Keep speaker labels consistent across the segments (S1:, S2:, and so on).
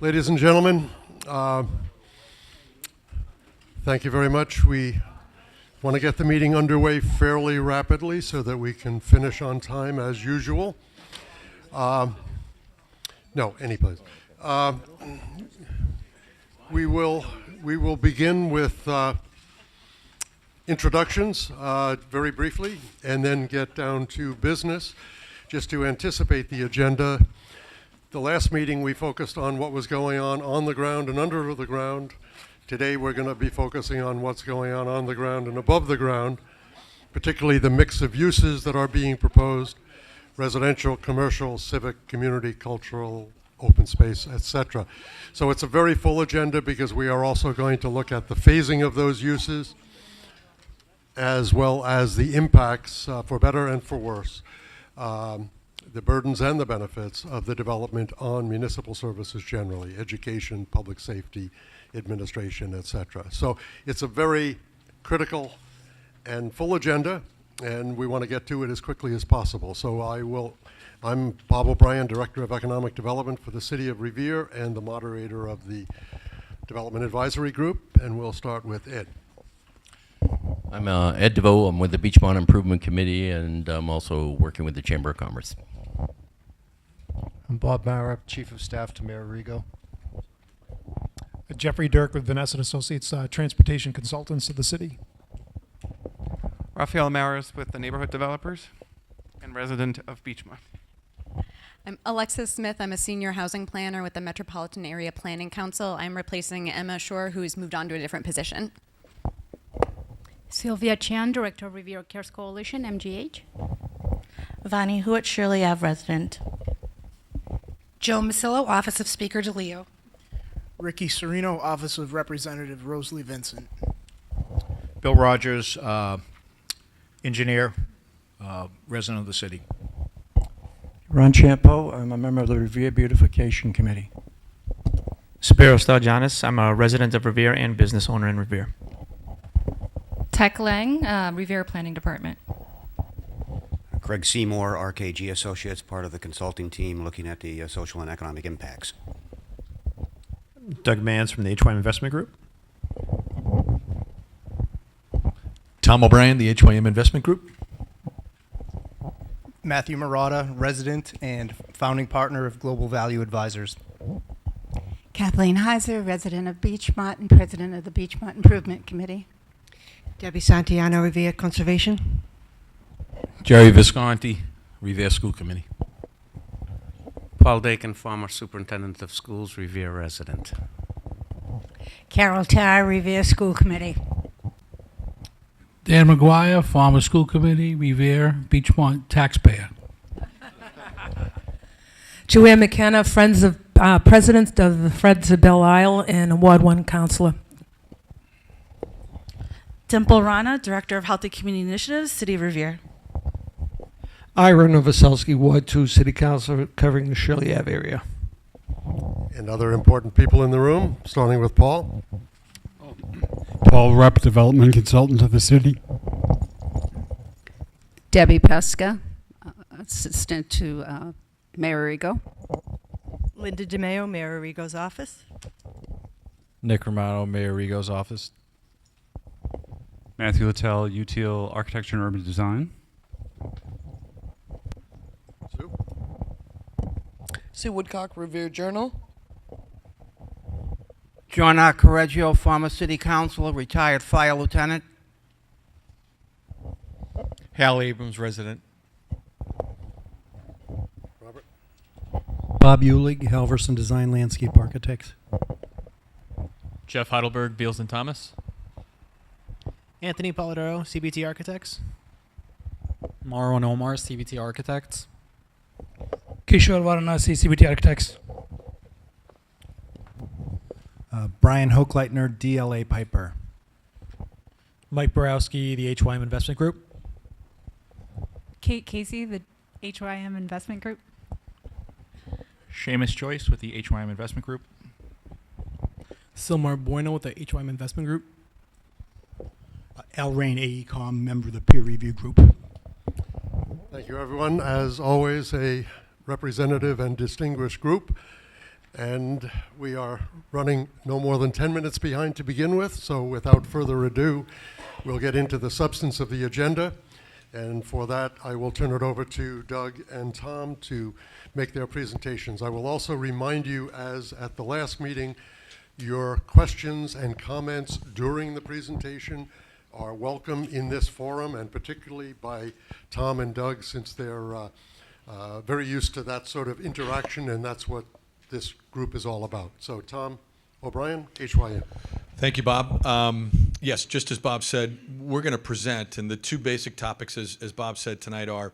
S1: Ladies and gentlemen, thank you very much. We want to get the meeting underway fairly rapidly so that we can finish on time as usual. No, any place. We will begin with introductions very briefly and then get down to business. Just to anticipate the agenda, the last meeting we focused on what was going on the ground and under the ground. Today we're going to be focusing on what's going on the ground and above the ground, particularly the mix of uses that are being proposed: residential, commercial, civic, community, cultural, open space, etc. So it's a very full agenda because we are also going to look at the phasing of those uses as well as the impacts for better and for worse, the burdens and the benefits of the development on municipal services generally, education, public safety, administration, etc. So it's a very critical and full agenda, and we want to get to it as quickly as possible. So I'm Bob O'Brien, Director of Economic Development for the City of Revere and the moderator of the Development Advisory Group, and we'll start with Ed.
S2: I'm Ed DeVoe. I'm with the Beachmont Improvement Committee, and I'm also working with the Chamber of Commerce.
S3: I'm Bob Mara, Chief of Staff to Mayor Rigo.
S4: Jeffrey Dirk with Vanessa & Associates, Transportation Consultants of the City.
S5: Rafael Maris with the Neighborhood Developers and resident of Beachmont.
S6: I'm Alexis Smith. I'm a senior housing planner with the Metropolitan Area Planning Council. I'm replacing Emma Shore, who's moved on to a different position.
S7: Sylvia Chan, Director of Revere Cares Coalition, MGH.
S8: Vani Hewitt, Shirley Ave resident.
S9: Joe Masillo, Office of Speaker DeLeo.
S10: Ricky Serino, Office of Representative Rosalie Vincent.
S11: Bill Rogers, engineer, resident of the city.
S12: Ron Champo, I'm a member of the Revere Beautification Committee.
S13: Spiros Daljanis, I'm a resident of Revere and business owner in Revere.
S14: Tech Lang, Revere Planning Department.
S15: Craig Seymour, RKG Associates, part of the consulting team looking at the social and economic impacts.
S16: Doug Mans from the HYM Investment Group.
S17: Tom O'Brien, the HYM Investment Group.
S3: Matthew Murata, resident and founding partner of Global Value Advisors.
S18: Kathleen Heiser, resident of Beachmont and president of the Beachmont Improvement Committee.
S19: Debbie Santiano, Revere Conservation.
S20: Jerry Visconti, Revere School Committee.
S6: Paul Dakin, former superintendent of schools, Revere resident.
S18: Carol Tarr, Revere School Committee.
S2: Dan McGuire, former school committee, Revere, Beachmont taxpayer.
S3: Joanne McKenna, president of the Friends of Belle Isle and a Ward 1 councillor.
S8: Dimple Rana, Director of Healthy Community Initiatives, City of Revere.
S4: Ira Novoselsky, Ward 2 City Councilor, covering the Shirley Ave area.
S1: And other important people in the room, starting with Paul.
S15: Paul Rupp, Development Consultant of the City.
S12: Debbie Pesca, Assistant to Mayor Rigo.
S19: Linda DeMeo, Mayor Rigo's office.
S20: Nick Romano, Mayor Rigo's office.
S5: Matthew Littell, UTIL Architecture and Urban Design.
S11: Sue Woodcock, Revere Journal.
S13: John R. Correggio, former city councilor, retired fire lieutenant.
S20: Hal Abrams, resident.
S1: Robert. Bob Eulig, Halverson Design Landscape Architects.
S17: Jeff Heidelberg, Beals and Thomas.
S10: Anthony Polidoro, CBT Architects.
S9: Marwan Omar, CBT Architects.
S4: Kishore Varanasi, CBT Architects.
S14: Brian Hochleitner, DLA Piper.
S7: Mike Borowski, the HYM Investment Group.
S14: Kate Casey, the HYM Investment Group.
S17: Seamus Joyce with the HYM Investment Group.
S10: Silmar Bueno with the HYM Investment Group.
S19: Al Rain, AECOM, member of the peer review group.
S1: Thank you, everyone. As always, a representative and distinguished group. And we are running no more than 10 minutes behind to begin with, so without further ado, we'll get into the substance of the agenda. And for that, I will turn it over to Doug and Tom to make their presentations. I will also remind you, as at the last meeting, your questions and comments during the presentation are welcome in this forum, and particularly by Tom and Doug, since they're very used to that sort of interaction, and that's what this group is all about. So Tom O'Brien, HYM.
S21: Thank you, Bob. Yes, just as Bob said, we're going to present, and the two basic topics, as Bob said tonight, are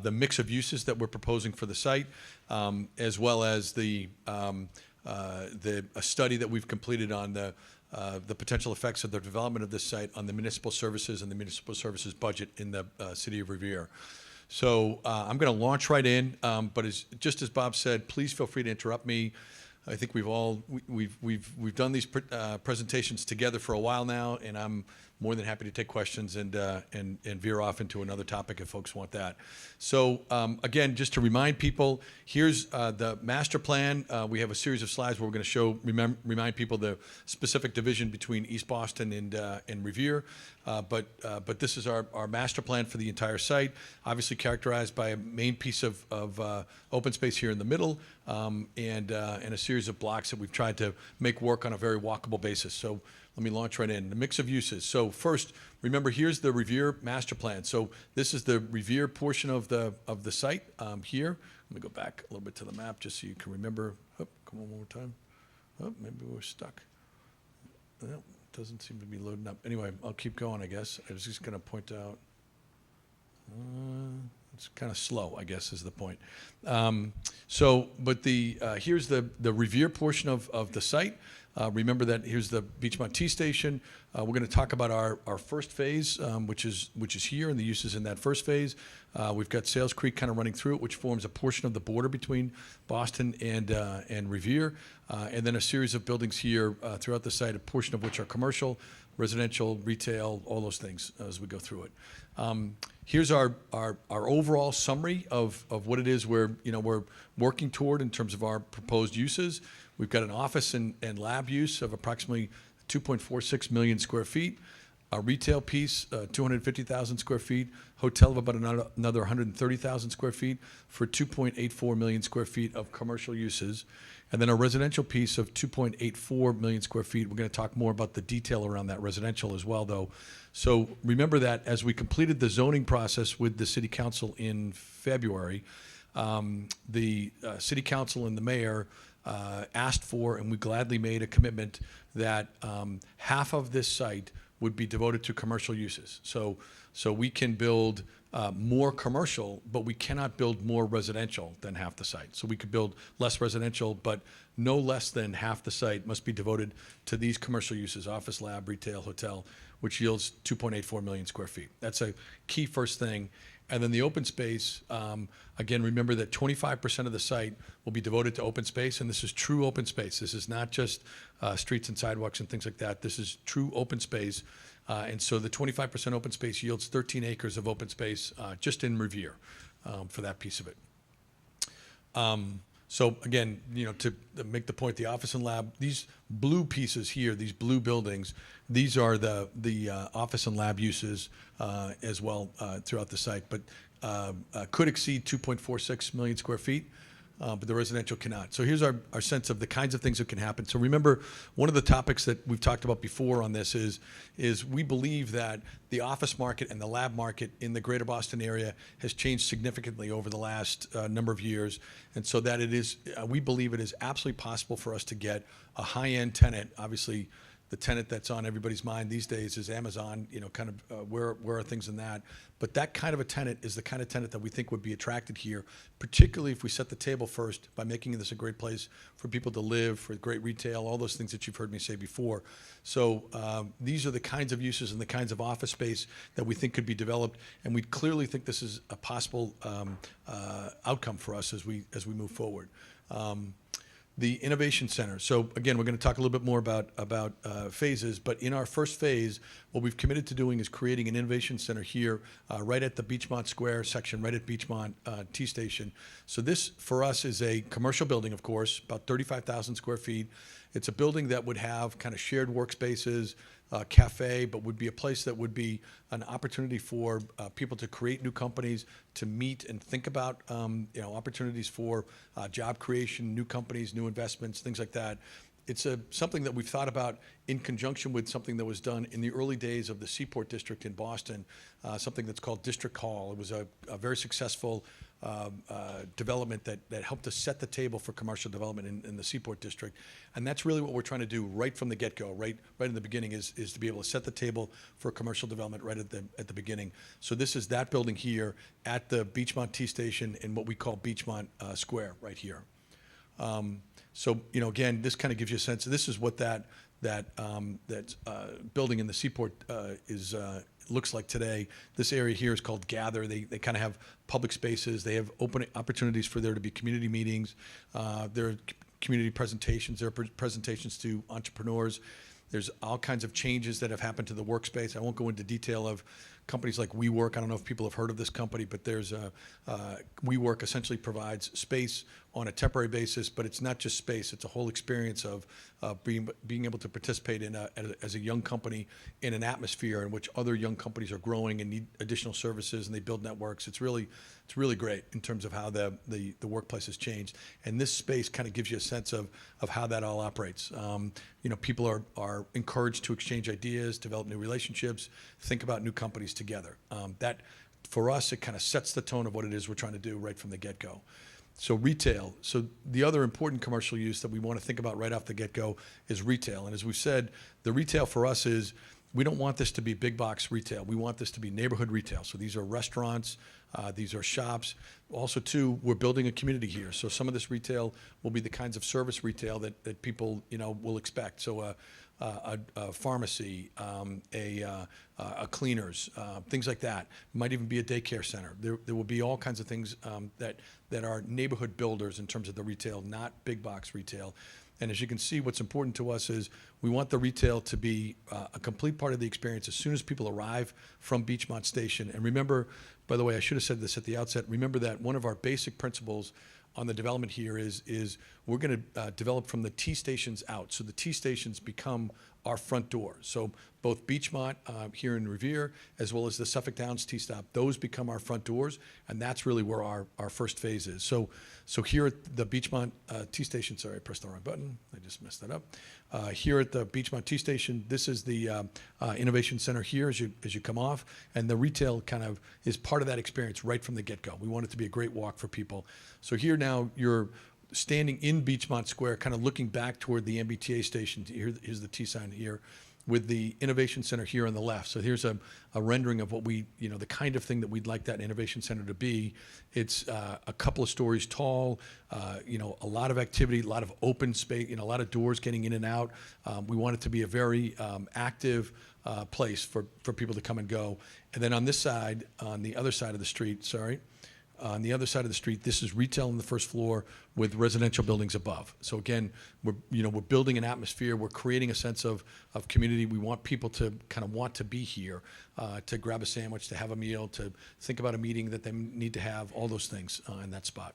S21: the mix of uses that we're proposing for the site, as well as a study that we've completed on the potential effects of the development of this site on the municipal services and the municipal services budget in the city of Revere. So I'm going to launch right in, but just as Bob said, please feel free to interrupt me. I think we've done these presentations together for a while now, and I'm more than happy to take questions and veer off into another topic if folks want that. So again, just to remind people, here's the master plan. We have a series of slides where we're going to remind people the specific division between East Boston and Revere. But this is our master plan for the entire site, obviously characterized by a main piece of open space here in the middle, and a series of blocks that we've tried to make work on a very walkable basis. So let me launch right in. The mix of uses. So first, remember, here's the Revere master plan. So this is the Revere portion of the site here. Let me go back a little bit to the map just so you can remember. Oh, come on one more time. Oh, maybe we're stuck. No, doesn't seem to be loading up. Anyway, I'll keep going, I guess. I was just going to point out. It's kind of slow, I guess, is the point. Here's the Revere portion of the site. Remember that here's the Beachmont T Station. We're going to talk about our first phase, which is here, and the uses in that first phase. We've got Sales Creek kind of running through it, which forms a portion of the border between Boston and Revere, and then a series of buildings here throughout the site, a portion of which are commercial, residential, retail, all those things as we go through it. Here's our overall summary of what it is we're working toward in terms of our proposed uses. We've got an office and lab use of approximately 2.46 million square feet, a retail piece, 250,000 square feet, hotel of about another 130,000 square feet for 2.84 million square feet of commercial uses, and then a residential piece of 2.84 million square feet. We're going to talk more about the detail around that residential as well, though. So remember that as we completed the zoning process with the City Council in February, the City Council and the Mayor asked for, and we gladly made a commitment that half of this site would be devoted to commercial uses. So we can build more commercial, but we cannot build more residential than half the site. So we could build less residential, but no less than half the site must be devoted to these commercial uses: office, lab, retail, hotel, which yields 2.84 million square feet. That's a key first thing. And then the open space, again, remember that 25% of the site will be devoted to open space, and this is true open space. This is not just streets and sidewalks and things like that. This is true open space. And so the 25% open space yields 13 acres of open space just in Revere for that piece of it. So again, to make the point, the office and lab, these blue pieces here, these blue buildings, these are the office and lab uses as well throughout the site, but could exceed 2.46 million square feet. But the residential cannot. So here's our sense of the kinds of things that can happen. So remember, one of the topics that we've talked about before on this is we believe that the office market and the lab market in the greater Boston area has changed significantly over the last number of years. And so that it is, we believe it is absolutely possible for us to get a high-end tenant. Obviously, the tenant that's on everybody's mind these days is Amazon, where are things in that? But that kind of a tenant is the kind of tenant that we think would be attracted here, particularly if we set the table first by making this a great place for people to live, for great retail, all those things that you've heard me say before. So these are the kinds of uses and the kinds of office space that we think could be developed, and we clearly think this is a possible outcome for us as we move forward. the Innovation Center. So again, we're going to talk a little bit more about phases, but in our first phase, what we've committed to doing is creating an Innovation Center here, right at the Beachmont Square section, right at Beachmont T Station. So this, for us, is a commercial building, of course, about 35,000 square feet. It's a building that would have kind of shared workspaces, cafe, but would be a place that would be an opportunity for people to create new companies, to meet and think about opportunities for job creation, new companies, new investments, things like that. It's something that we've thought about in conjunction with something that was done in the early days of the Seaport District in Boston, something that's called District Hall. It was a very successful development that helped us set the table for commercial development in the Seaport District. And that's really what we're trying to do right from the get-go, right in the beginning, is to be able to set the table for commercial development right at the beginning. So this is that building here at the Beachmont T Station in what we call Beachmont Square right here. So, again, this kind of gives you a sense. This is what that building in the Seaport looks like today. This area here is called Gather. They kind of have public spaces. They have open opportunities for there to be community meetings. There are community presentations. There are presentations to entrepreneurs. There's all kinds of changes that have happened to the workspace. I won't go into detail of companies like WeWork. I don't know if people have heard of this company, but there's WeWork essentially provides space on a temporary basis, but it's not just space. It's a whole experience of being able to participate as a young company in an atmosphere in which other young companies are growing and need additional services, and they build networks. It's really great in terms of how the workplace has changed. And this space kind of gives you a sense of how that all operates. People are encouraged to exchange ideas, develop new relationships, think about new companies together. That, for us, it kind of sets the tone of what it is we're trying to do right from the get-go. So retail. So the other important commercial use that we want to think about right off the get-go is retail. And as we've said, the retail for us is, we don't want this to be big box retail. We want this to be neighborhood retail. So these are restaurants, these are shops. Also, too, we're building a community here. So some of this retail will be the kinds of service retail that people will expect. So a pharmacy, a cleaners, things like that. Might even be a daycare center. There will be all kinds of things that are neighborhood builders in terms of the retail, not big box retail. And as you can see, what's important to us is we want the retail to be a complete part of the experience as soon as people arrive from Beachmont Station. And remember, by the way, I should have said this at the outset, remember that one of our basic principles on the development here is we're going to develop from the T stations out. So the T stations become our front door. So both Beachmont here in Revere, as well as the Suffolk Downs T-stop, those become our front doors, and that's really where our first phase is. So here at the Beachmont T-station, sorry, I pressed the wrong button. I just messed that up. Here at the Beachmont T-station, this is the Innovation Center here as you come off, and the retail kind of is part of that experience right from the get-go. We want it to be a great walk for people. So here now you're standing in Beachmont Square, kind of looking back toward the MBTA station. Here's the T sign here, with the Innovation Center here on the left. So here's a rendering of what the kind of thing that we'd like that Innovation Center to be. It's a couple of stories tall, a lot of activity, a lot of open space, a lot of doors getting in and out. We want it to be a very active place for people to come and go. And then on this side, on the other side of the street, on the other side of the street, this is retail on the first floor with residential buildings above. So again, we're building an atmosphere. We're creating a sense of community. We want people to kind of want to be here, to grab a sandwich, to have a meal, to think about a meeting that they need to have, all those things in that spot.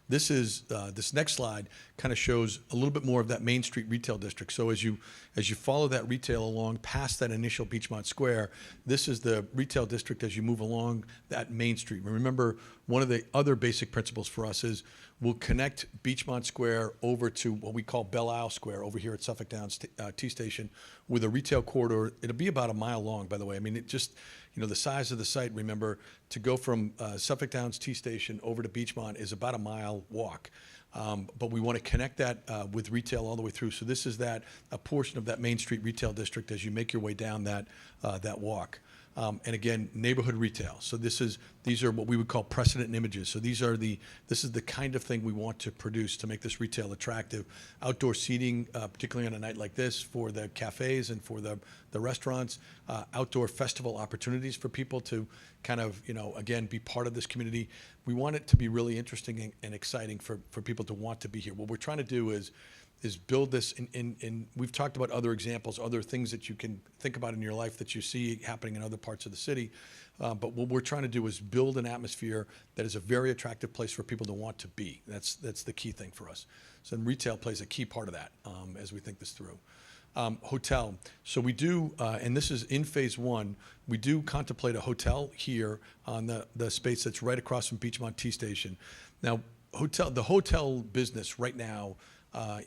S21: This next slide kind of shows a little bit more of that Main Street retail district. So as you follow that retail along past that initial Beachmont Square, this is the retail district as you move along that Main Street. Remember, one of the other basic principles for us is we'll connect Beachmont Square over to what we call Belle Isle Square over here at Suffolk Downs T Station with a retail corridor. It'll be about a mile long, by the way. I mean, it just, the size of the site, remember, to go from Suffolk Downs T Station over to Beachmont is about a mile walk. But we want to connect that with retail all the way through. So this is a portion of that Main Street retail district as you make your way down that walk. And again, neighborhood retail. So these are what we would call precedent images. So this is the kind of thing we want to produce to make this retail attractive. Outdoor seating, particularly on a night like this, for the cafes and for the restaurants. Outdoor festival opportunities for people to kind of, again, be part of this community. We want it to be really interesting and exciting for people to want to be here. What we're trying to do is build this, and we've talked about other examples, other things that you can think about in your life that you see happening in other parts of the city. But what we're trying to do is build an atmosphere that is a very attractive place for people to want to be. That's the key thing for us. So retail plays a key part of that as we think this through. Hotel. So we do, and this is in phase one, we do contemplate a hotel here on the space that's right across from Beachmont T Station. Now, the hotel business right now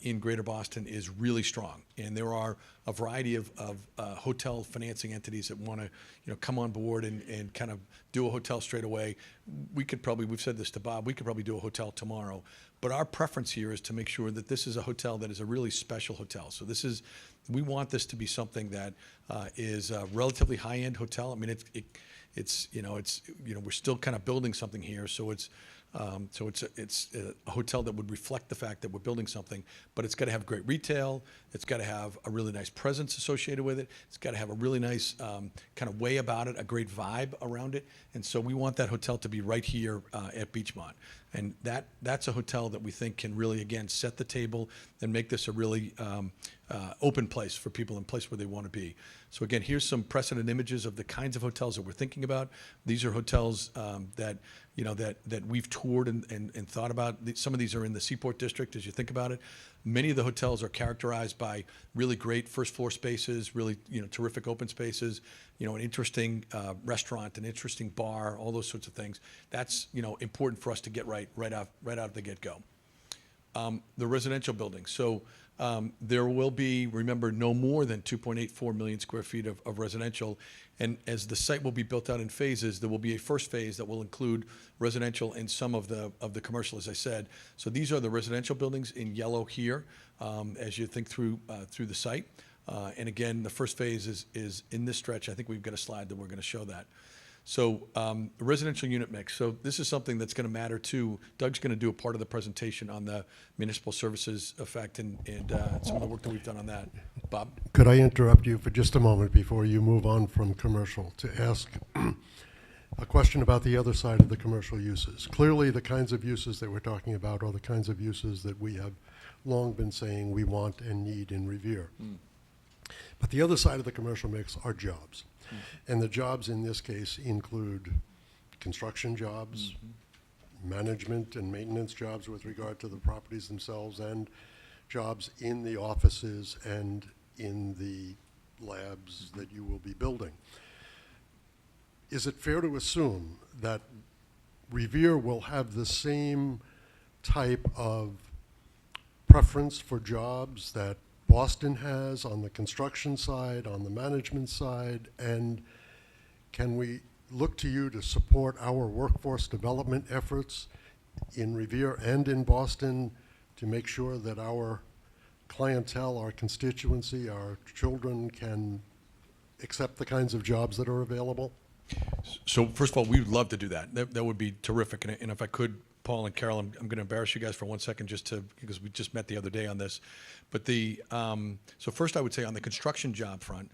S21: in Greater Boston is really strong, and there are a variety of hotel financing entities that want to come on board and kind of do a hotel straight away. We've said this to Bob, we could probably do a hotel tomorrow, but our preference here is to make sure that this is a hotel that is a really special hotel. So we want this to be something that is a relatively high-end hotel. I mean, we're still kind of building something here, so it's a hotel that would reflect the fact that we're building something, but it's got to have great retail. It's got to have a really nice presence associated with it. It's got to have a really nice kind of way about it, a great vibe around it. And so we want that hotel to be right here at Beachmont. And that's a hotel that we think can really, again, set the table and make this a really open place for people and place where they want to be. So again, here's some precedent images of the kinds of hotels that we're thinking about. These are hotels that we've toured and thought about. Some of these are in the Seaport District as you think about it. Many of the hotels are characterized by really great first floor spaces, really terrific open spaces, an interesting restaurant, an interesting bar, all those sorts of things. That's important for us to get right out of the get-go. The residential buildings. So there will be, remember, no more than 2.84 million square feet of residential. And as the site will be built out in phases, there will be a first phase that will include residential and some of the commercial, as I said. So these are the residential buildings in yellow here as you think through the site. And again, the first phase is in this stretch. I think we've got a slide that we're going to show that. So residential unit mix. So this is something that's going to matter too. Doug's going to do a part of the presentation on the Municipal Services effect and some of the work that we've done on that. Bob?
S1: Could I interrupt you for just a moment before you move on from commercial to ask a question about the other side of the commercial uses? Clearly, the kinds of uses that we're talking about are the kinds of uses that we have long been saying we want and need in Revere. But the other side of the commercial mix are jobs. And the jobs in this case include construction jobs, management and maintenance jobs with regard to the properties themselves, and jobs in the offices and in the labs that you will be building. Is it fair to assume that Revere will have the same type of preference for jobs that Boston has on the construction side, on the management side, and can we look to you to support our workforce development efforts in Revere and in Boston to make sure that our clientele, our constituency, our children can accept the kinds of jobs that are available?
S21: So first of all, we would love to do that. That would be terrific. And if I could, Paul and Carol, I'm going to embarrass you guys for 1 second because we just met the other day on this. But so first I would say on the construction job front,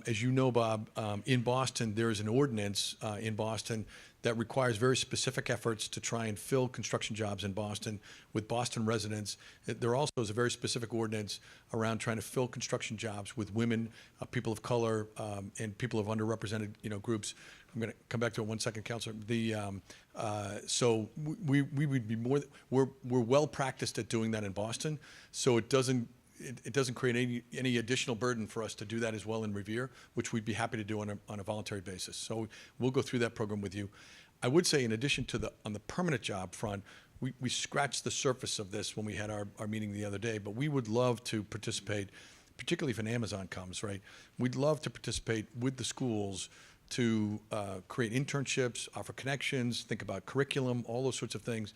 S21: as you know, Bob, in Boston, there is an ordinance in Boston that requires very specific efforts to try and fill construction jobs in Boston with Boston residents. There also is a very specific ordinance around trying to fill construction jobs with women, people of color, and people of underrepresented groups. I'm going to come back to it 1 second, Counselor. So we would be we're well practiced at doing that in Boston, so it doesn't create any additional burden for us to do that as well in Revere, which we'd be happy to do on a voluntary basis. So we'll go through that program with you. I would say, in addition to on the permanent job front, we scratched the surface of this when we had our meeting the other day, but we would love to participate, particularly if an Amazon comes, right? We'd love to participate with the schools to create internships, offer connections, think about curriculum, all those sorts of things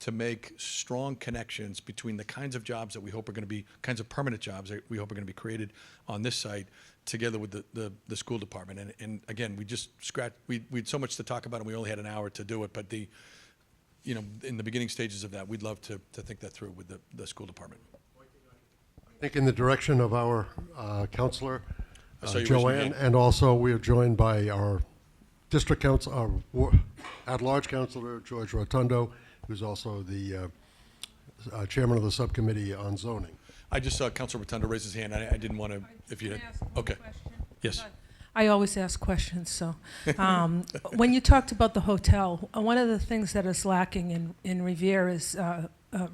S21: to make strong connections between the kinds of jobs that we hope are going to be, kinds of permanent jobs that we hope are going to be created on this site, together with the school department. And again, we had so much to talk about, and we only had an hour to do it, but in the beginning stages of that, we'd love to think that through with the school department.
S1: I think in the direction of our counselor,
S21: I saw you raising your
S1: Joanne,
S21: hand.
S1: and also we are joined by our district council, our at-large councilor, George Rotundo, who's also the chairman of the subcommittee on zoning.
S21: I just saw Councilor Rotundo raise his hand. I didn't want to, if you had, okay. Yes.
S3: I always ask questions, so. When you talked about the hotel, one of the things that is lacking in Revere is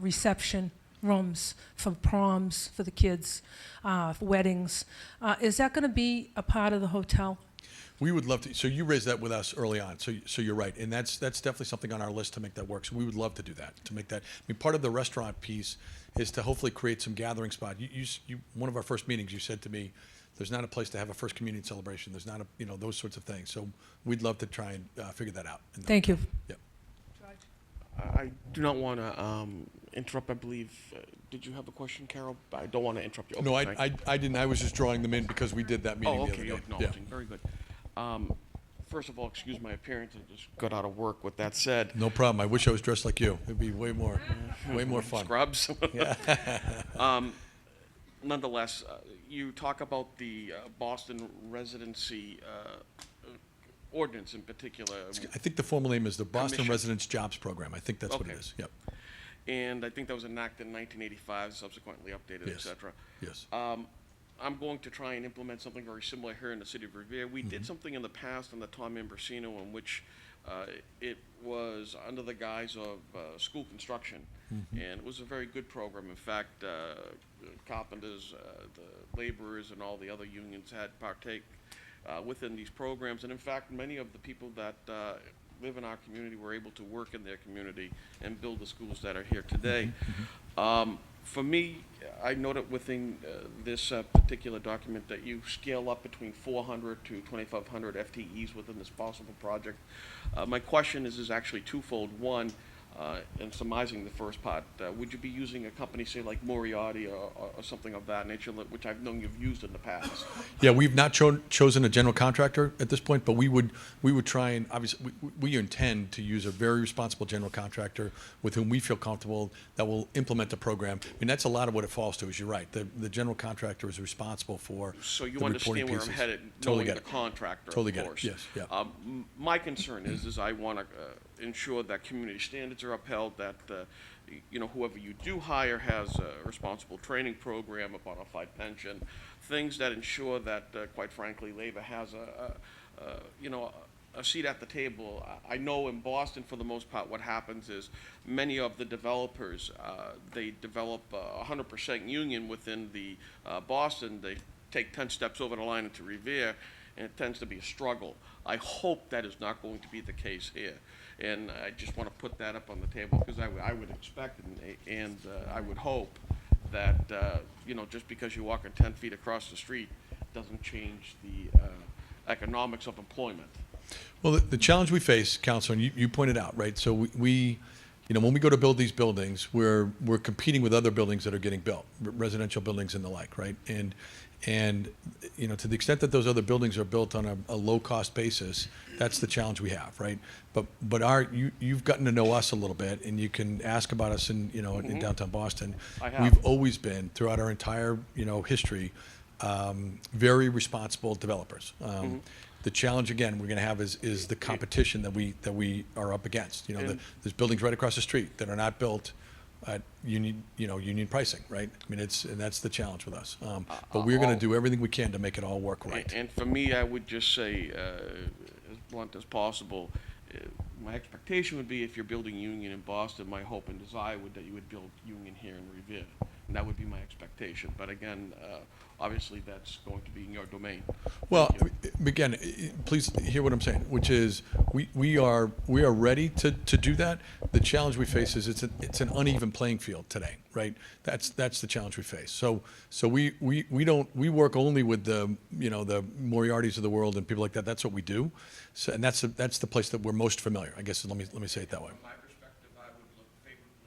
S3: reception rooms for proms for the kids, for weddings. Is that going to be a part of the hotel?
S21: We would love to. So you raised that with us early on. So you're right, and that's definitely something on our list to make that work. So we would love to do that, to make that. I mean, part of the restaurant piece is to hopefully create some gathering spot. You one of our first meetings, you said to me, there's not a place to have a first communion celebration. There's not those sorts of things. So we'd love to try and figure that out.
S3: Thank you.
S21: Yep.
S16: I do not want to interrupt. I believe. Did you have a question, Carol? I don't want to interrupt you. Okay,
S21: No, I didn't. I was just drawing them in because we did that meeting
S16: Oh,
S21: the
S16: okay.
S21: other
S16: You're
S21: day.
S16: acknowledging. Very good. First of all, excuse my appearance. I just got out of work. With that said,
S21: No problem. I wish I was dressed like you. It'd be way more fun.
S16: Scrubs.
S21: Yeah.
S16: Nonetheless, you talk about the Boston residency ordinance in particular.
S21: I think the formal name is the Boston
S16: Commission.
S21: Residence Jobs Program. I think that's what it
S16: Okay.
S21: is. Yep.
S16: And I think that was enacted in 1985, subsequently updated,
S21: Yes.
S16: etc.
S21: Yes.
S16: I'm going to try and implement something very similar here in the city of Revere. We did something in the past on the Tom Ambrosino in which it was under the guise of school construction, and it was a very good program. In fact, carpenters, the laborers, and all the other unions had partake within these programs. And in fact, many of the people that live in our community were able to work in their community and build the schools that are here today. For me, I noted within this particular document that you scale up between 400 to 2,500 FTEs within this possible project. My question is actually twofold. One, in surmising the first part, would you be using a company, say, like Moriarty or something of that nature, which I've known you've used in the past?
S21: Yeah, we've not chosen a general contractor at this point, but we would try and, obviously, we intend to use a very responsible general contractor with whom we feel comfortable that will implement the program. I mean, that's a lot of what it falls to, is you're right. The general contractor is responsible for
S16: So you
S21: the reporting
S16: understand where
S21: pieces.
S16: I'm headed,
S21: Totally
S16: knowing
S21: get
S16: the
S21: it.
S16: contractor,
S21: Totally
S16: of
S21: get it.
S16: course.
S21: Yes, yeah.
S16: My concern is I want to ensure that community standards are upheld, that whoever you do hire has a responsible training program, a bona fide pension, things that ensure that, quite frankly, labor has a seat at the table. I know in Boston, for the most part, what happens is many of the developers, they develop 100% union within the Boston. They take 10 steps over the line into Revere, and it tends to be a struggle. I hope that is not going to be the case here. And I just want to put that up on the table, because I would expect and I would hope that, just because you're walking 10 feet across the street doesn't change the economics of employment.
S21: Well, the challenge we face, Councilor, and you pointed out, right? So we when we go to build these buildings, we're competing with other buildings that are getting built, residential buildings and the like, right? And to the extent that those other buildings are built on a low-cost basis, that's the challenge we have, right? But you've gotten to know us a little bit, and you can ask about us in downtown Boston.
S16: I have.
S21: We've always been, throughout our entire history, very responsible developers. The challenge, again, we're going to have is the competition that we are up against. There's buildings right across the street that are not built at union pricing, right? I mean, and that's the challenge with us. But we're going to do everything we can to make it all work right.
S16: And for me, I would just say, as blunt as possible, my expectation would be, if you're building union in Boston, my hope and desire would that you would build union here in Revere. And that would be my expectation. But again, obviously that's going to be in your domain.
S21: Well, again, please hear what I'm saying, which is we are ready to do that. The challenge we face is it's an uneven playing field today, right? That's the challenge we face. So we work only with the the Moriartys of the world and people like that. That's what we do. So, and that's the place that we're most familiar. I guess let me say it that way.
S16: From my perspective, I would look favorably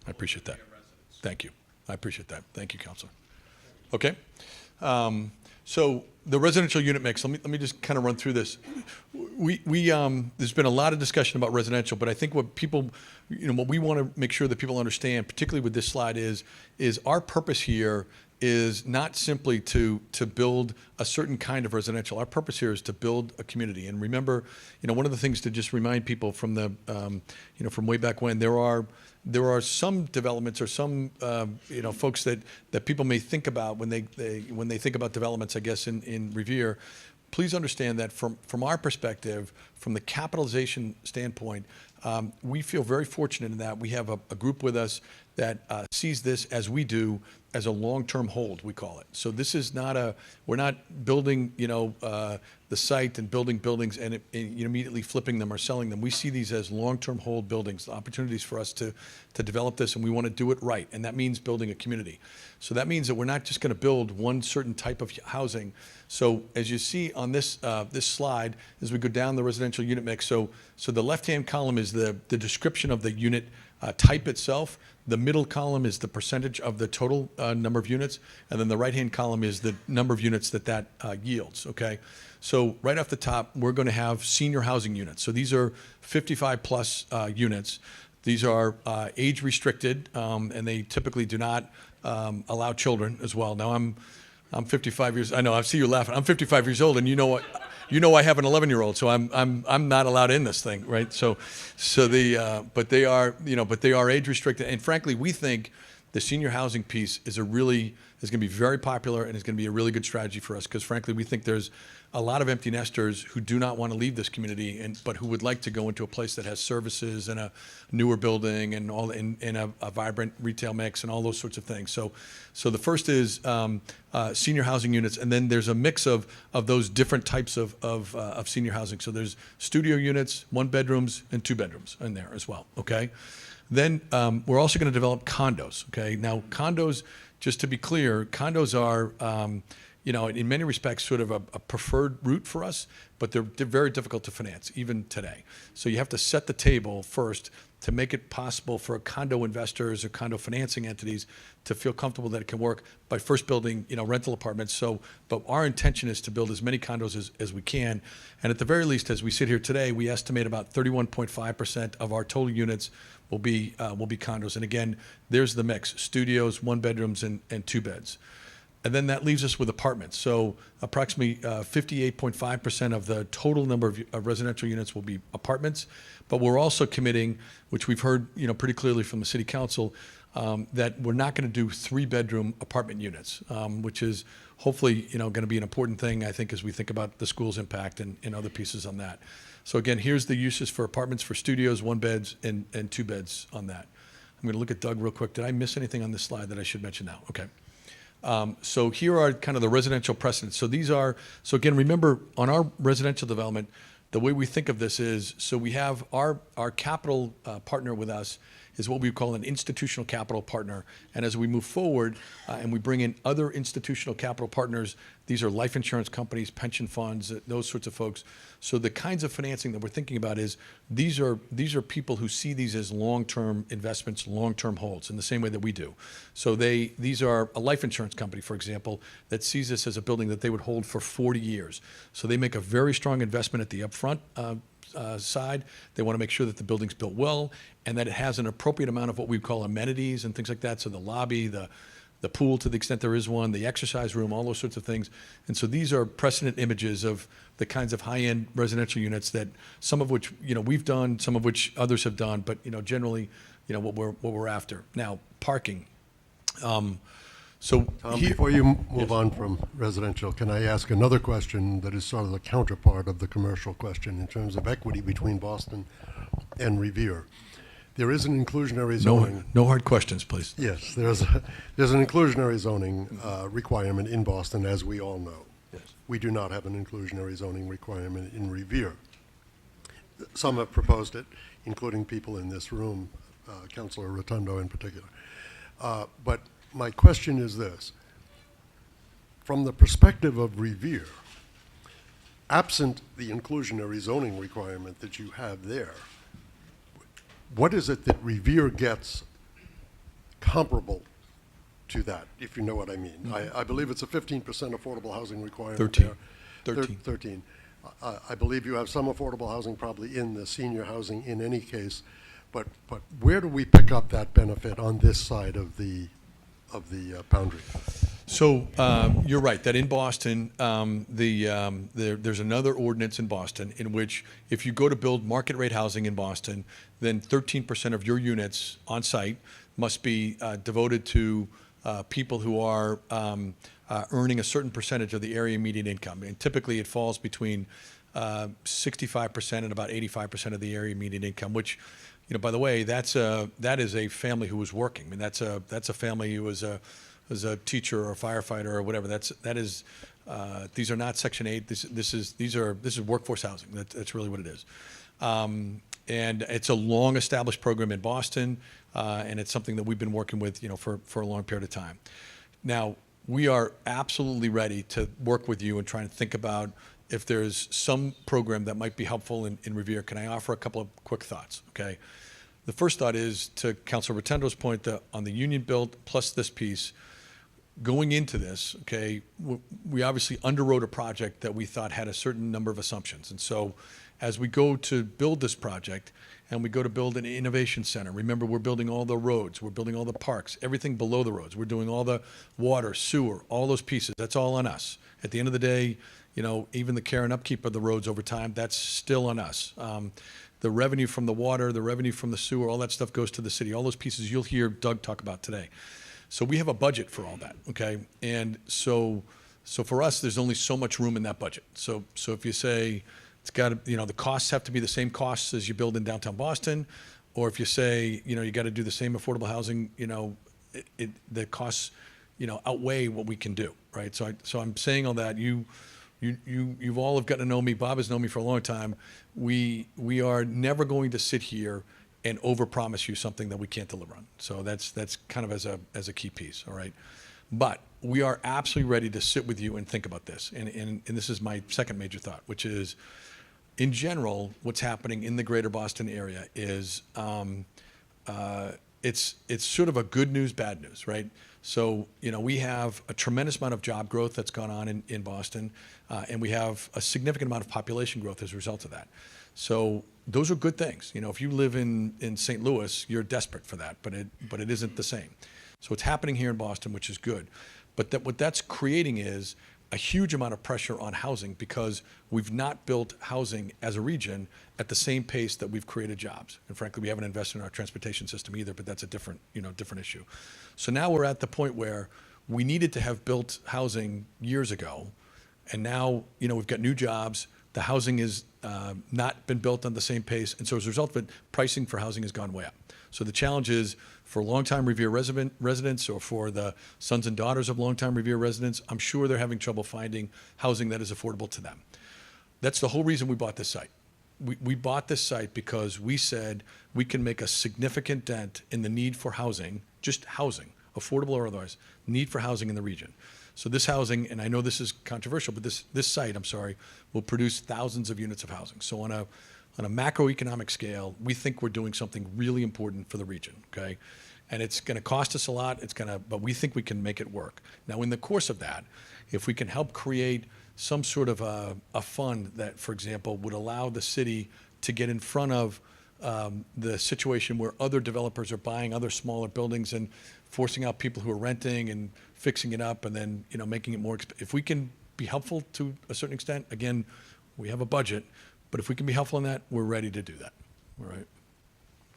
S21: I appreciate that. Thank you. I appreciate that. Thank you, Counselor. Okay. So the residential unit mix, let me just kind of run through this. There's been a lot of discussion about residential, but I think what people, what we want to make sure that people understand, particularly with this slide, is our purpose here is not simply to build a certain kind of residential. Our purpose here is to build a community. And remember, one of the things to just remind people from the, from way back when, there are some developments or some folks that people may think about when they think about developments, I guess, in Revere. Please understand that from our perspective, from the capitalization standpoint, we feel very fortunate in that we have a group with us that sees this as we do, as a long-term hold, we call it. So this is not we're not building, the site and building buildings and immediately flipping them or selling them. We see these as long-term hold buildings, opportunities for us to develop this, and we want to do it right, and that means building a community. So that means that we're not just going to build one certain type of housing. So as you see on this this slide, as we go down the residential unit mix, so the left-hand column is the description of the unit type itself. The middle column is the percentage of the total number of units, and then the right-hand column is the number of units that yields, okay? So right off the top, we're going to have senior housing units. So these are 55-plus units. These are age-restricted, and they typically do not allow children as well. Now, I'm 55 years. I know. I see you laughing. I'm 55 years old, and you know what? I have an 11-year-old, so I'm not allowed in this thing, right? But they are age restricted, and frankly, we think the senior housing piece is going to be very popular and is going to be a really good strategy for us because frankly, we think there's a lot of empty nesters who do not want to leave this community, but who would like to go into a place that has services and a newer building and all in a vibrant retail mix and all those sorts of things. So the first is senior housing units, and then there's a mix of those different types of senior housing. So there's studio units, 1 bedrooms, and 2 bedrooms in there as well. Okay, then we're also going to develop condos. Okay, now condos, just to be clear, condos are in many respects, sort of a preferred route for us, but they're very difficult to finance, even today. So you have to set the table first to make it possible for condo investors or condo financing entities to feel comfortable that it can work by first building, rental apartments. But our intention is to build as many condos as we can. And at the very least, as we sit here today, we estimate about 31.5% of our total units will be condos. And again, there's the mix: studios, 1 bedrooms, and 2 beds. And then that leaves us with apartments. So approximately 58.5% of the total number of residential units will be apartments. But we're also committing, which we've heard pretty clearly from the City Council, that we're not going to do 3-bedroom apartment units, which is hopefully going to be an important thing, I think, as we think about the school's impact and other pieces on that. So again, here's the uses for apartments, for studios, 1 beds, and 2 beds on that. I'm going to look at Doug real quick. Did I miss anything on this slide that I should mention now? Okay. So here are kind of the residential precedents. So again, remember on our residential development, the way we think of this is, so we have our capital partner with us is what we call an institutional capital partner. And as we move forward and we bring in other institutional capital partners, these are life insurance companies, pension funds, those sorts of folks. So the kinds of financing that we're thinking about is these are people who see these as long-term investments, long-term holds in the same way that we do. So these are a life insurance company, for example, that sees this as a building that they would hold for 40 years. So they make a very strong investment at the upfront side. They want to make sure that the building's built well and that it has an appropriate amount of what we call amenities and things like that. So the lobby, the pool to the extent there is one, the exercise room, all those sorts of things. And so these are precedent images of the kinds of high-end residential units that some of which we've done, some of which others have done, but generally what we're after. Now, parking. Tom,
S1: before you move on from residential, can I ask another question that is sort of the counterpart of the commercial question in terms of equity between Boston and Revere? There is an inclusionary zoning.
S21: No hard questions, please.
S1: Yes, there's an inclusionary zoning requirement in Boston, as we all know.
S21: Yes.
S1: We do not have an inclusionary zoning requirement in Revere. Some have proposed it, including people in this room, Councilor Rotundo in particular. But my question is this. From the perspective of Revere, absent the inclusionary zoning requirement that you have there, what is it that Revere gets comparable to that, if you know what I mean. I believe it's a 15% affordable housing requirement
S21: 13.
S1: there.
S21: 13.
S1: 13. I believe you have some affordable housing probably in the senior housing in any case, but where do we pick up that benefit on this side of the boundary?
S21: So you're right that in Boston, there's another ordinance in Boston in which if you go to build market rate housing in Boston, then 13% of your units on site must be devoted to people who are earning a certain percentage of the area median income. And typically it falls between 65% and about 85% of the area median income, which, by the way, that is a family who was working. I mean, that's a family who was a teacher or a firefighter or whatever. These are not Section 8. This is workforce housing. That's really what it is. And it's a long established program in Boston, and it's something that we've been working with, for a long period of time. Now, we are absolutely ready to work with you and try and think about if there's some program that might be helpful in Revere. Can I offer a couple of quick thoughts? Okay. The first thought is to Councilor Rotundo's point that on the union build plus this piece, going into this, okay, we obviously underwrote a project that we thought had a certain number of assumptions. And so as we go to build this project and we go to build an innovation center, remember we're building all the roads, we're building all the parks, everything below the roads. We're doing all the water, sewer, all those pieces. That's all on us. At the end of the day, even the care and upkeep of the roads over time, that's still on us. The revenue from the water, the revenue from the sewer, all that stuff goes to the city. All those pieces you'll hear Doug talk about today. So we have a budget for all that, okay? And so for us, there's only so much room in that budget. So if you say it's got to, the costs have to be the same costs as you build in downtown Boston, or if you say, you got to do the same affordable housing, the costs, outweigh what we can do, right? So I'm saying all that. You've all have gotten to know me. Bob has known me for a long time. We are never going to sit here and overpromise you something that we can't deliver on. So that's kind of as a key piece, all right? But we are absolutely ready to sit with you and think about this. And this is my second major thought, which is, in general, what's happening in the greater Boston area is it's sort of a good news, bad news, right? So, we have a tremendous amount of job growth that's gone on in Boston, and we have a significant amount of population growth as a result of that. So those are good things. If you live in St. Louis, you're desperate for that, but it isn't the same. So it's happening here in Boston, which is good. But what that's creating is a huge amount of pressure on housing because we've not built housing as a region at the same pace that we've created jobs. And frankly, we haven't invested in our transportation system either, but that's a different issue. So now we're at the point where we needed to have built housing years ago, and now, we've got new jobs. The housing is not been built on the same pace, and so as a result of it, pricing for housing has gone way up. So the challenge is for longtime Revere residents or for the sons and daughters of longtime Revere residents, I'm sure they're having trouble finding housing that is affordable to them. That's the whole reason we bought this site. We bought this site because we said we can make a significant dent in the need for housing, just housing, affordable or otherwise, need for housing in the region. So this housing, and I know this is controversial, but this site, will produce thousands of units of housing. So on a macroeconomic scale, we think we're doing something really important for the region, okay? And it's going to cost us a lot, but we think we can make it work. Now, in the course of that, if we can help create some sort of a fund that, for example, would allow the city to get in front of the situation where other developers are buying other smaller buildings and forcing out people who are renting and fixing it up and then, making it more if we can be helpful to a certain extent, again, we have a budget, but if we can be helpful in that, we're ready to do that. All right.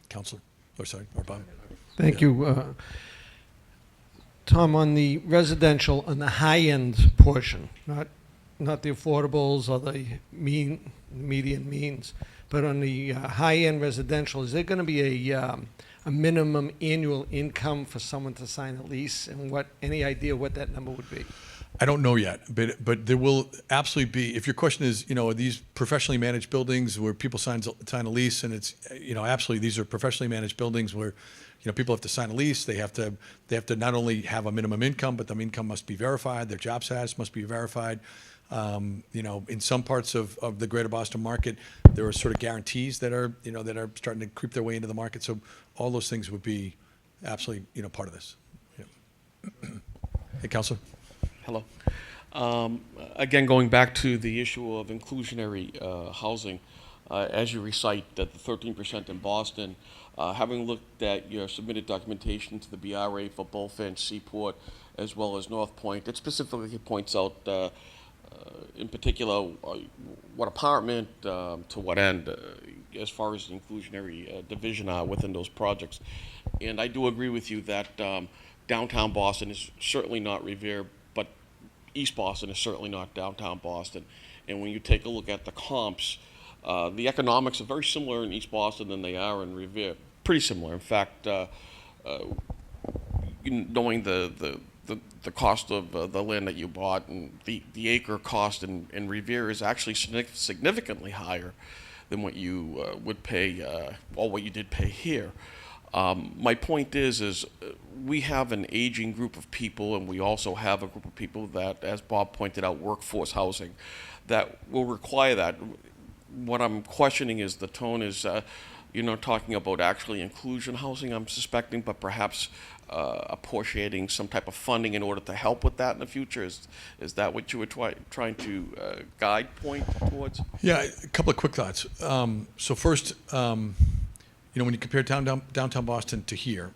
S21: Counselor, or Bob.
S4: Thank you. Tom, on the residential, on the high-end portion, not the affordables or the median means, but on the high-end residential, is there going to be a minimum annual income for someone to sign a lease, and any idea what that number would be?
S21: I don't know yet, but there will absolutely be. If your question is, are these professionally managed buildings where people sign a lease, and it's, absolutely, these are professionally managed buildings where, people have to sign a lease. They have to not only have a minimum income, but the income must be verified. Their job status must be verified. In some parts of the greater Boston market, there are sort of guarantees that are starting to creep their way into the market. So all those things would be absolutely, part of this. Yeah. Hey, Counselor.
S16: Hello. Again, going back to the issue of inclusionary housing, as you recite that the 13% in Boston, having looked at your submitted documentation to the BRA for Bullfinch, Seaport, as well as North Point, it specifically points out, in particular, what apartment to what end, as far as the inclusionary division are within those projects. And I do agree with you that downtown Boston is certainly not Revere, but East Boston is certainly not downtown Boston. And when you take a look at the comps, the economics are very similar in East Boston than they are in Revere. Pretty similar. In fact, knowing the cost of the land that you bought, and the acre cost in Revere is actually significantly higher than what you would pay, or what you did pay here. My point is we have an aging group of people, and we also have a group of people that, as Bob pointed out, workforce housing, that will require that. What I'm questioning is the tone is, you're not talking about actually inclusion housing, I'm suspecting, but perhaps apportionating some type of funding in order to help with that in the future. Is that what you were trying to point towards?
S21: Yeah, a couple of quick thoughts. So first, when you compare downtown Boston to here,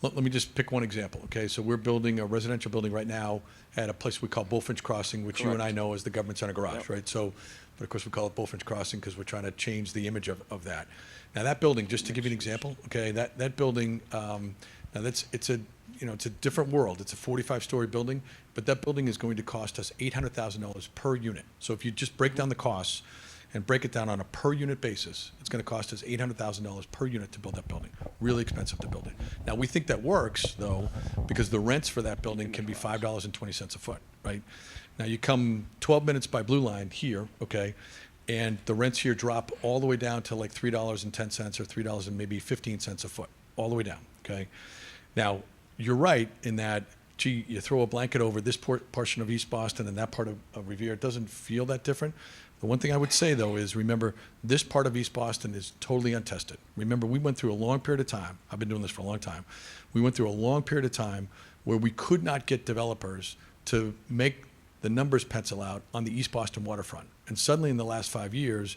S21: let me just pick one example, okay? So we're building a residential building right now at a place we call Bullfinch Crossing, which you and I know as the Government Center Garage,
S16: Yep.
S21: right? So, but of course we call it Bullfinch Crossing because we're trying to change the image of that. Now that building, just to give you an example, okay, that building, now it's a different world. It's a 45-story building, but that building is going to cost us $800,000 per unit. So if you just break down the costs and break it down on a per unit basis, it's going to cost us $800,000 per unit to build that building. Really expensive to build it. Now we think that works though, because the rents for that building can be $5.20 a foot, right? Now you come 12 minutes by Blue Line here, okay, and the rents here drop all the way down to like $3.10 or $3 and maybe 15 cents a foot, all the way down, okay? Now, you're right in that, gee, you throw a blanket over this portion of East Boston and that part of Revere, it doesn't feel that different. The one thing I would say, though, is remember, this part of East Boston is totally untested. Remember, we went through a long period of time. I've been doing this for a long time. We went through a long period of time where we could not get developers to make the numbers pencil out on the East Boston waterfront. And suddenly, in the last 5 years,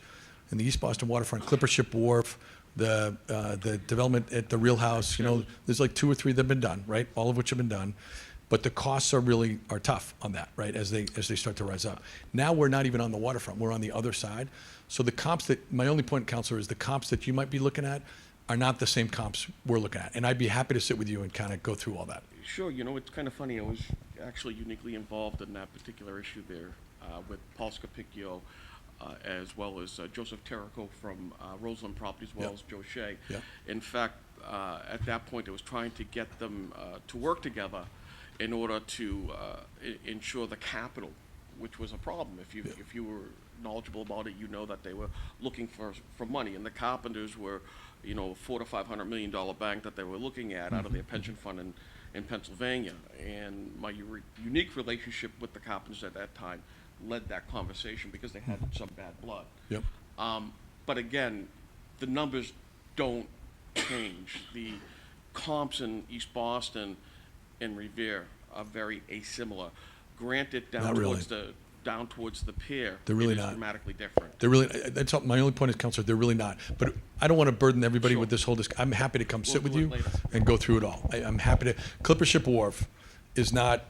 S21: in the East Boston waterfront, Clipper Ship Wharf, the development at the Real House, there's like 2 or 3 that have been done, right? All of which have been done. But the costs are tough on that, right? As they start to rise up. Now we're not even on the waterfront; we're on the other side. So the comps my only point, Counselor, is the comps that you might be looking at are not the same comps we're looking at. And I'd be happy to sit with you and kind of go through all that.
S16: Sure. It's kind of funny. I was actually uniquely involved in that particular issue there with Paul Scapicchio, as well as Joseph Terrico from Roseland Properties, as well as Joe Shea.
S21: Yep.
S16: In fact, at that point, it was trying to get them to work together in order to ensure the capital, which was a problem. If you were knowledgeable about it, that they were looking for money, and the Carpenters were, $400 to $500 million bank that they were looking at out of their pension fund in Pennsylvania. And my unique relationship with the Carpenters at that time led that conversation because they had some bad blood.
S21: Yep.
S16: But again, the numbers don't change. The comps in East Boston and Revere are very asimilar. Granted, down towards the pier,
S21: They're really
S16: it is
S21: not
S16: dramatically different.
S21: They're really. That's all, my only point is, Counselor. They're really not. But I don't want to burden everybody with this whole. I'm happy to come sit with you and go through it all. I'm happy to. Clipper Ship Wharf is not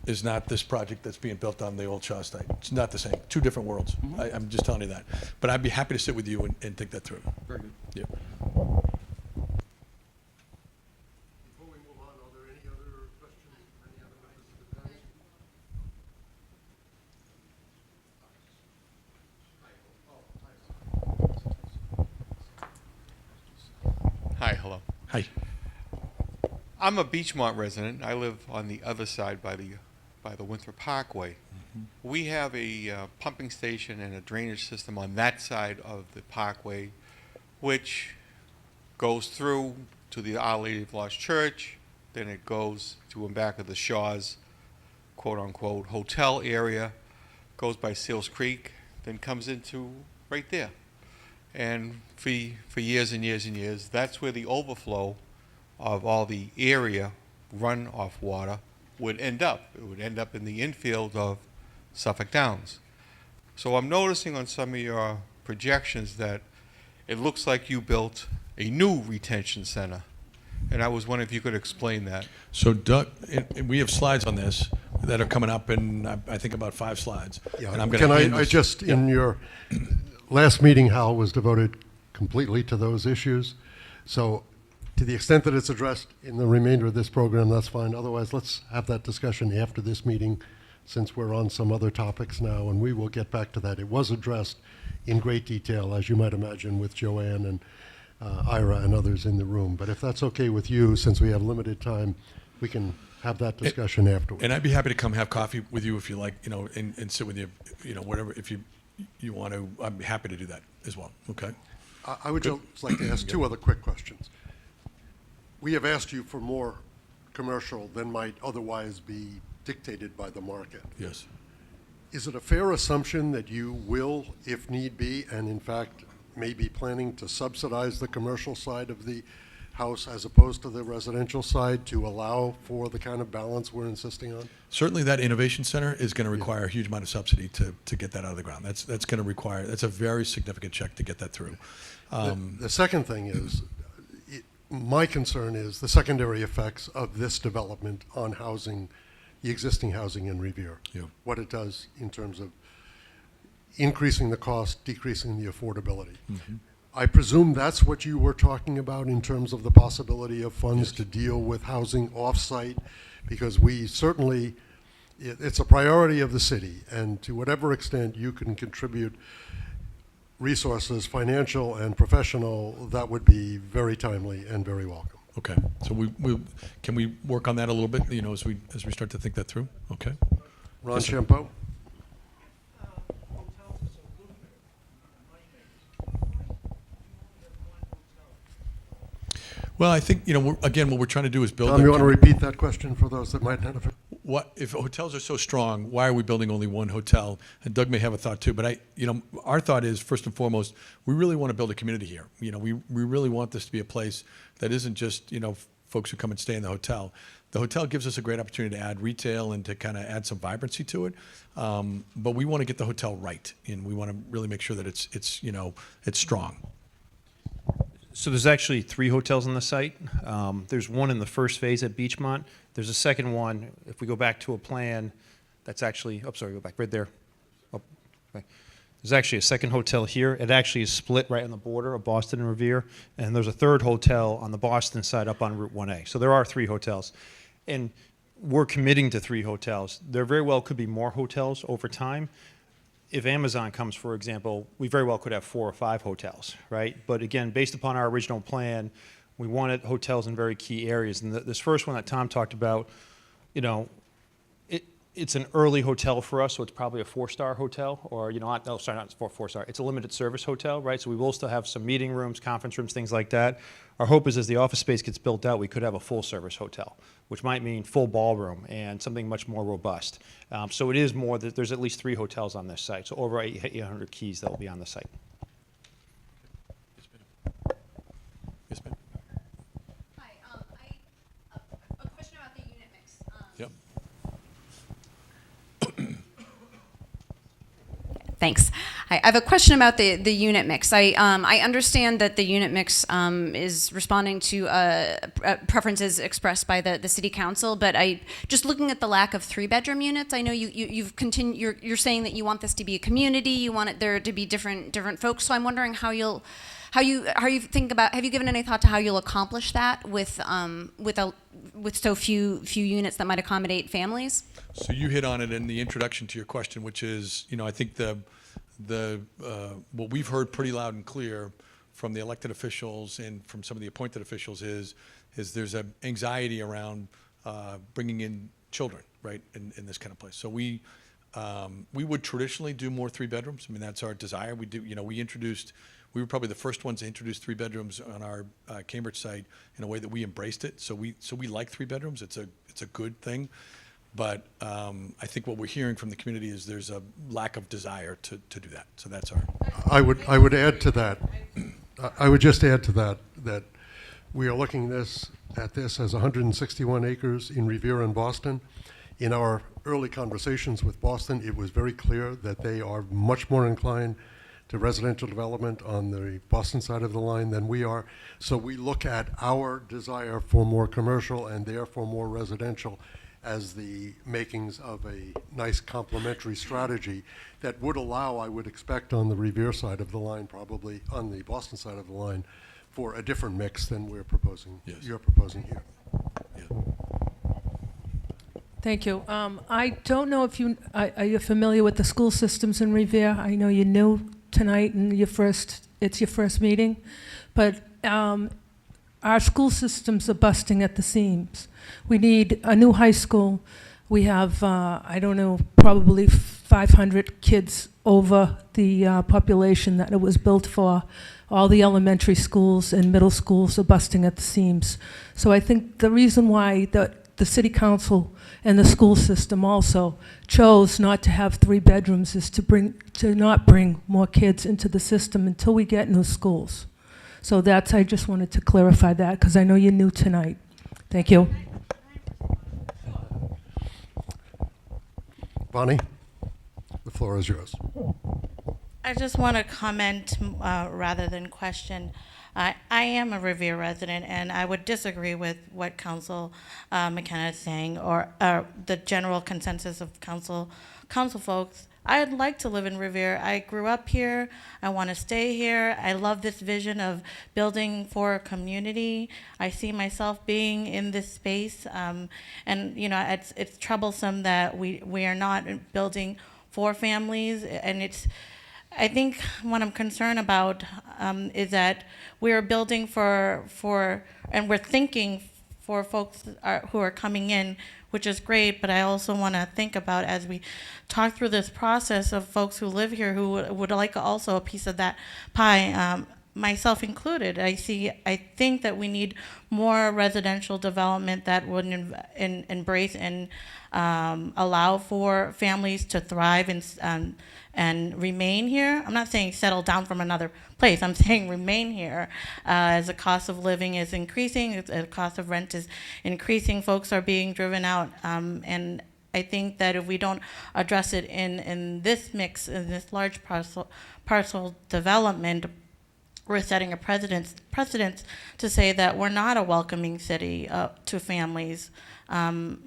S21: this project that's being built on the old Shaw site. It's not the same. 2 different worlds. I'm just telling you that. But I'd be happy to sit with you and think that through.
S16: Very good.
S21: Yeah.
S6: Hi, hello.
S21: Hi.
S6: I'm a Beachmont resident. I live on the other side by the Winthrop Parkway. We have a pumping station and a drainage system on that side of the parkway, which goes through to the Our Lady of Lost Church, then it goes to and back of the Shaw's quote-unquote hotel area, goes by Seals Creek, then comes into right there. And for years and years and years, that's where the overflow of all the area runoff water would end up. It would end up in the infield of Suffolk Downs. So I'm noticing on some of your projections that it looks like you built a new retention center. And I was wondering if you could explain that.
S21: So Doug, we have slides on this that are coming up in, I think, about 5 slides.
S1: Yeah,
S21: And I'm
S1: can
S21: going
S1: I just, in your last meeting, Hal, was devoted completely to those issues. So to the extent that it's addressed in the remainder of this program, that's fine. Otherwise, let's have that discussion after this meeting, since we're on some other topics now, and we will get back to that. It was addressed in great detail, as you might imagine, with Joanne and Ira and others in the room. But if that's okay with you, since we have limited time, we can have that discussion afterwards.
S21: And I'd be happy to come have coffee with you if you like, and sit with you, whatever, if you want to, I'd be happy to do that as well, okay?
S1: I would just like to ask 2 other quick questions. We have asked you for more commercial than might otherwise be dictated by the market.
S21: Yes.
S1: Is it a fair assumption that you will, if need be, and in fact may be planning to subsidize the commercial side of the house as opposed to the residential side to allow for the kind of balance we're insisting on?
S21: Certainly that innovation center is going to require a huge amount of subsidy to get that out of the ground. That's going to require, that's a very significant check to get that through.
S1: The second thing is, my concern is the secondary effects of this development on housing, the existing housing in Revere.
S21: Yeah.
S1: What it does in terms of increasing the cost, decreasing the affordability.
S21: Mm-hmm.
S1: I presume that's what you were talking about in terms of the possibility of funds to deal with housing off-site, because we certainly, it's a priority of the city, and to whatever extent you can contribute resources, financial and professional, that would be very timely and very welcome.
S21: Okay, so can we work on that a little bit, as we start to think that through? Okay.
S1: Ron
S21: Yes, sir.
S1: Champeau?
S21: Well, I think, again, what we're trying to do is build.
S1: Tom, you want to repeat that question for those that might not have?
S21: What if hotels are so strong? Why are we building only one hotel? And Doug may have a thought too, but our thought is, first and foremost, we really want to build a community here. We really want this to be a place that isn't just folks who come and stay in the hotel. The hotel gives us a great opportunity to add retail and to kind of add some vibrancy to it. But we want to get the hotel right, and we want to really make sure that it's strong.
S18: So there's actually 3 hotels on the site. There's one in the first phase at Beachmont. There's a second one, if we go back to a plan, that's actually, go back, right there. Okay. There's actually a second hotel here. It actually is split right on the border of Boston and Revere. And there's a third hotel on the Boston side up on Route 1A. So there are 3 hotels. And we're committing to 3 hotels. There very well could be more hotels over time. If Amazon comes, for example, we very well could have 4 or 5 hotels, right? But again, based upon our original plan, we wanted hotels in very key areas. And this first one that Tom talked about, it's an early hotel for us, so it's probably a 4-star hotel, or not 4-star. It's a limited service hotel, right? So we will still have some meeting rooms, conference rooms, things like that. Our hope is as the office space gets built out, we could have a full-service hotel, which might mean full ballroom and something much more robust. So it is more that there's at least 3 hotels on this site, so over 800 keys that will be on the site.
S21: Yes, ma'am.
S22: Hi, a question about the unit mix.
S21: Yep.
S22: Thanks. I have a question about the unit mix. I understand that the unit mix is responding to preferences expressed by the city council, but just looking at the lack of 3-bedroom units, I know you've continued. You're saying that you want this to be a community. You want there to be different folks. So I'm wondering how you think about. Have you given any thought to how you'll accomplish that with so few units that might accommodate families?
S21: So you hit on it in the introduction to your question, which is, I think what we've heard pretty loud and clear from the elected officials and from some of the appointed officials is there's an anxiety around bringing in children, right, in this kind of place. So we would traditionally do more 3 bedrooms. I mean, that's our desire. We do, we were probably the first ones to introduce 3 bedrooms on our Cambridge site in a way that we embraced it. So we like 3 bedrooms. It's a good thing. But I think what we're hearing from the community is there's a lack of desire to do that. So that's our.
S1: I would add to that. I would just add to that We are looking at this as 161 acres in Revere and Boston. In our early conversations with Boston, it was very clear that they are much more inclined to residential development on the Boston side of the line than we are. So we look at our desire for more commercial and therefore more residential as the makings of a nice complementary strategy that would allow, I would expect, on the Revere side of the line, probably on the Boston side of the line, for a different mix than we're proposing.
S21: Yes.
S1: You're proposing here.
S3: Thank you. I don't know if are you familiar with the school systems in Revere? I know you're new tonight and it's your first meeting, but our school systems are busting at the seams. We need a new high school. We have, I don't know, probably 500 kids over the population that it was built for. All the elementary schools and middle schools are busting at the seams. So I think the reason why the city council and the school system also chose not to have 3 bedrooms is to not bring more kids into the system until we get new schools. So I just wanted to clarify that because I know you're new tonight. Thank you.
S1: Bonnie, the floor is yours.
S2: I just want to comment rather than question. I am a Revere resident, and I would disagree with what Council McKenna is saying, or the general consensus of council folks. I'd like to live in Revere. I grew up here. I want to stay here. I love this vision of building for a community. I see myself being in this space, and it's troublesome that we are not building for families, and I think what I'm concerned about is that we're building and we're thinking for folks who are coming in, which is great, but I also want to think about, as we talk through this process, of folks who live here who would like also a piece of that pie, myself included. I think that we need more residential development that would embrace and allow for families to thrive and remain here. I'm not saying settle down from another place. I'm saying remain here. As the cost of living is increasing, the cost of rent is increasing, folks are being driven out. And I think that if we don't address it in this mix, in this large parcel development, we're setting a precedence to say that we're not a welcoming city to families,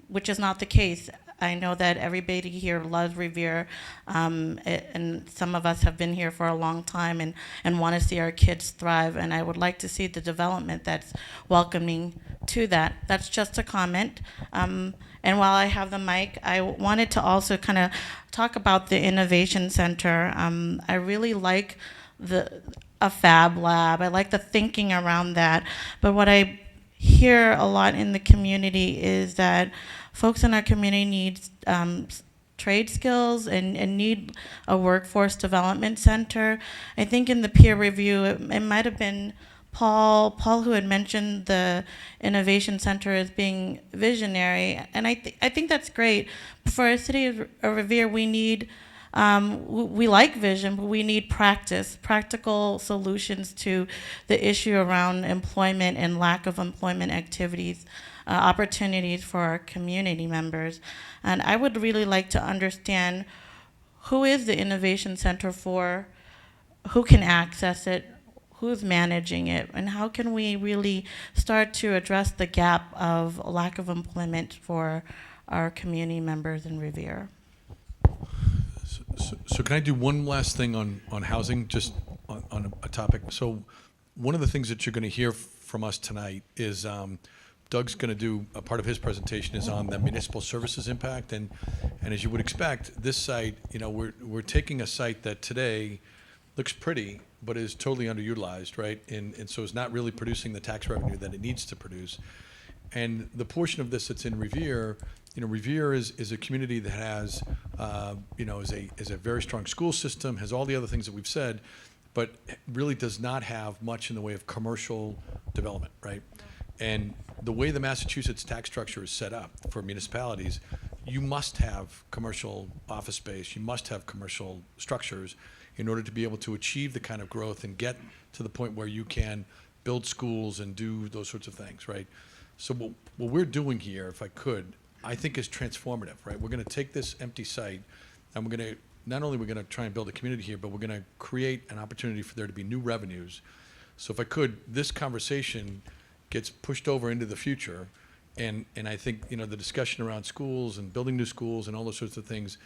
S2: which is not the case. I know that everybody here loves Revere, and some of us have been here for a long time and want to see our kids thrive, and I would like to see the development that's welcoming to that. That's just a comment. And while I have the mic, I wanted to also kind of talk about the Innovation Center. I really like a fab lab. I like the thinking around that. But what I hear a lot in the community is that folks in our community need trade skills and need a workforce development center. I think in the peer review, it might have been Paul who had mentioned the Innovation Center as being visionary, and I think that's great. For a city of Revere, we need we like vision, but we need practical solutions to the issue around employment and lack of employment activities, opportunities for our community members. And I would really like to understand, who is the Innovation Center for, who can access it, who's managing it, and how can we really start to address the gap of lack of employment for our community members in Revere?
S21: So can I do one last thing on housing, just on a topic? So one of the things that you're going to hear from us tonight is Doug's going to do a part of his presentation is on the municipal services impact, and as you would expect, this site, we're taking a site that today looks pretty but is totally underutilized, right? And so it's not really producing the tax revenue that it needs to produce. And the portion of this that's in Revere, Revere is a community that has, is a very strong school system, has all the other things that we've said, but really does not have much in the way of commercial development, right? And the way the Massachusetts tax structure is set up for municipalities, you must have commercial office space, you must have commercial structures in order to be able to achieve the kind of growth and get to the point where you can build schools and do those sorts of things, right? So what we're doing here, if I could, I think is transformative, right? We're going to take this empty site, and we're going to, not only we're going to try and build a community here, but we're going to create an opportunity for there to be new revenues. So if I could, this conversation gets pushed over into the future, and I think, you know, the discussion around schools and building new schools and all those sorts of things,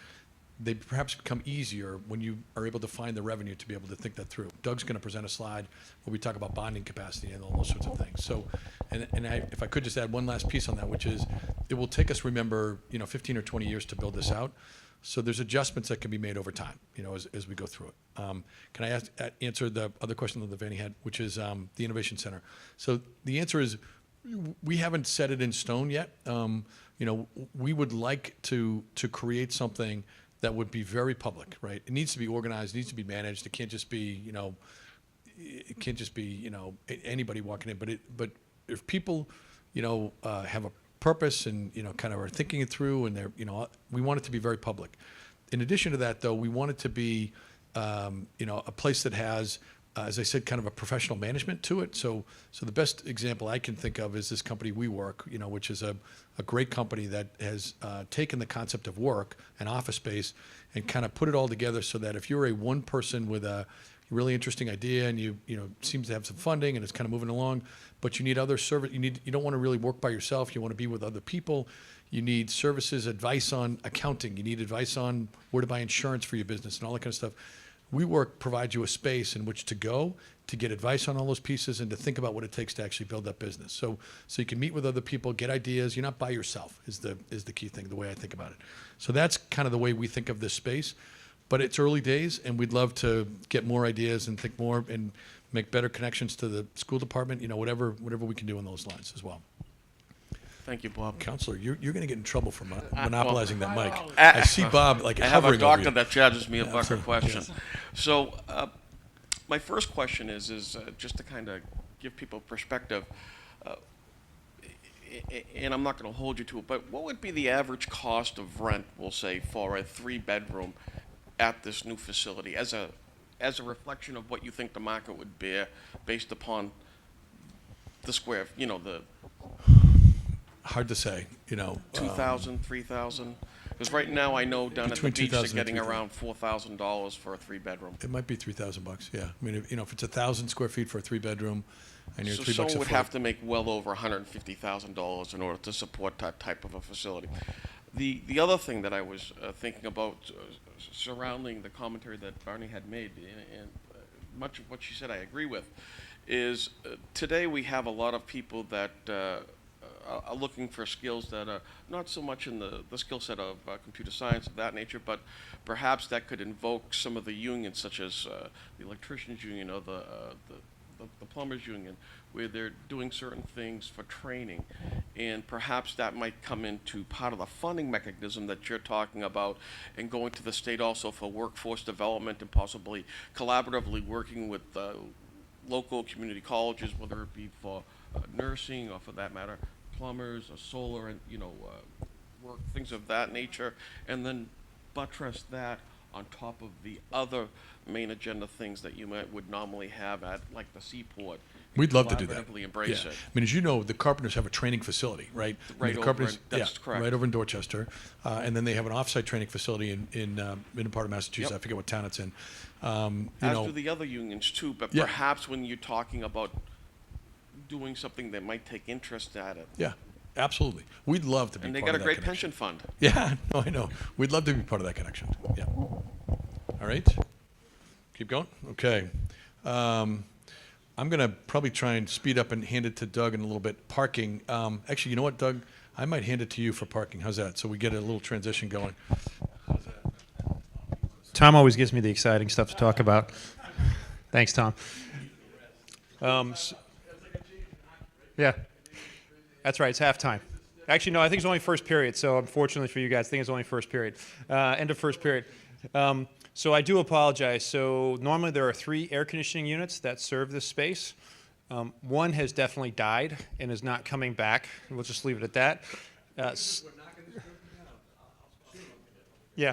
S21: they perhaps become easier when you are able to find the revenue to be able to think that through. Doug's going to present a slide where we talk about bonding capacity and all those sorts of things. So, if I could just add one last piece on that, which is, it will take us, remember, you know, 15 or 20 years to build this out. So there's adjustments that can be made over time, you know, as we go through it. Can I answer the other question that Vanny had, which is the Innovation Center? So the answer is, we haven't set it in stone yet. You know, we would like to create something that would be very public, right? It needs to be organized, it needs to be managed. It can't just be, you know, anybody walking in. But if people, you know, have a purpose and, you know, kind of are thinking it through, and they're, you know, we want it to be very public. In addition to that, though, we want it to be, you know, a place that has, as I said, kind of a professional management to it. So the best example I can think of is this company WeWork, you know, which is a great company that has taken the concept of work and office space and kind of put it all together so that if you're a one person with a really interesting idea and you know, seems to have some funding and it's kind of moving along, but you need other service, you don't want to really work by yourself, you want to be with other people. You need services, advice on accounting, you need advice on where to buy insurance for your business and all that kind of stuff. WeWork provides you a space in which to go to get advice on all those pieces and to think about what it takes to actually build that business. So you can meet with other people, get ideas. You're not by yourself is the key thing, the way I think about it. So that's kind of the way we think of this space. But it's early days, and we'd love to get more ideas and think more and make better connections to the school department. You know, whatever we can do on those lines as well.
S16: Thank you, Bob.
S21: Counselor, you're going to get in trouble for monopolizing that mic. I see Bob like
S16: I have a
S21: hovering over
S16: doctor
S21: you.
S16: that charges me a buck a question.
S21: Yes.
S16: So my first question is just to kind of give people perspective, and I'm not going to hold you to it, but what would be the average cost of rent, we'll say, for a 3-bedroom at this new facility as a reflection of what you think the market would bear based upon the square, you know, the
S21: hard to say, you know.
S16: 2,000, 3,000? Because right now I know down at the
S21: Between
S16: beach they're
S21: 2,000 and
S16: getting
S21: 3,000.
S16: around $4,000 for a 3-bedroom.
S21: It might be $3,000. Yeah, I mean, if it's 1,000 square feet for a 3-bedroom, and you're
S16: So
S21: $3 a
S16: someone would
S21: foot.
S16: have to make well over $150,000 in order to support that type of a facility. The other thing that I was thinking about surrounding the commentary that Barney had made, and much of what she said I agree with, is today we have a lot of people that are looking for skills that are not so much in the skill set of computer science of that nature, but perhaps that could invoke some of the unions, such as the electricians union or the plumbers union, where they're doing certain things for training, and perhaps that might come into part of the funding mechanism that you're talking about, and going to the state also for workforce development and possibly collaboratively working with local community colleges, whether it be for nursing or, for that matter, plumbers or solar and, you know, work, things of that nature, and then buttress that on top of the other main agenda things that you would normally have at, like, the seaport.
S21: We'd love to do that.
S16: Collaboratively embrace
S21: Yeah.
S16: it.
S21: I mean, as you know, the Carpenters have a training facility, right? I mean,
S16: Right
S21: the
S16: over
S21: Carpenters,
S16: in- that's correct.
S21: right over in Dorchester, and then they have an off-site training facility in a part of Massachusetts.
S16: Yep.
S21: I forget what town it's in.
S16: As do the other unions too, but
S21: Yeah.
S16: perhaps when you're talking about doing something that might take interest at it.
S21: Yeah, absolutely. We'd love to be
S16: And they
S21: part
S16: got a
S21: of that
S16: great
S21: connection.
S16: pension fund.
S21: Yeah, no, I know. We'd love to be part of that connection. Yeah. All right. Keep going. Okay. I'm going to probably try and speed up and hand it to Doug in a little bit. Parking. Actually, you know what, Doug? I might hand it to you for parking. How's that? So we get a little transition going.
S18: Tom always gives me the exciting stuff to talk about. Thanks, Tom. Yeah, that's right. It's halftime. Actually, no, I think it's only first period. So unfortunately for you guys, I think it's only first period. End of first period. So I do apologize. So normally there are 3 air conditioning units that serve this space. One has definitely died and is not coming back. We'll just leave it at that. Yeah.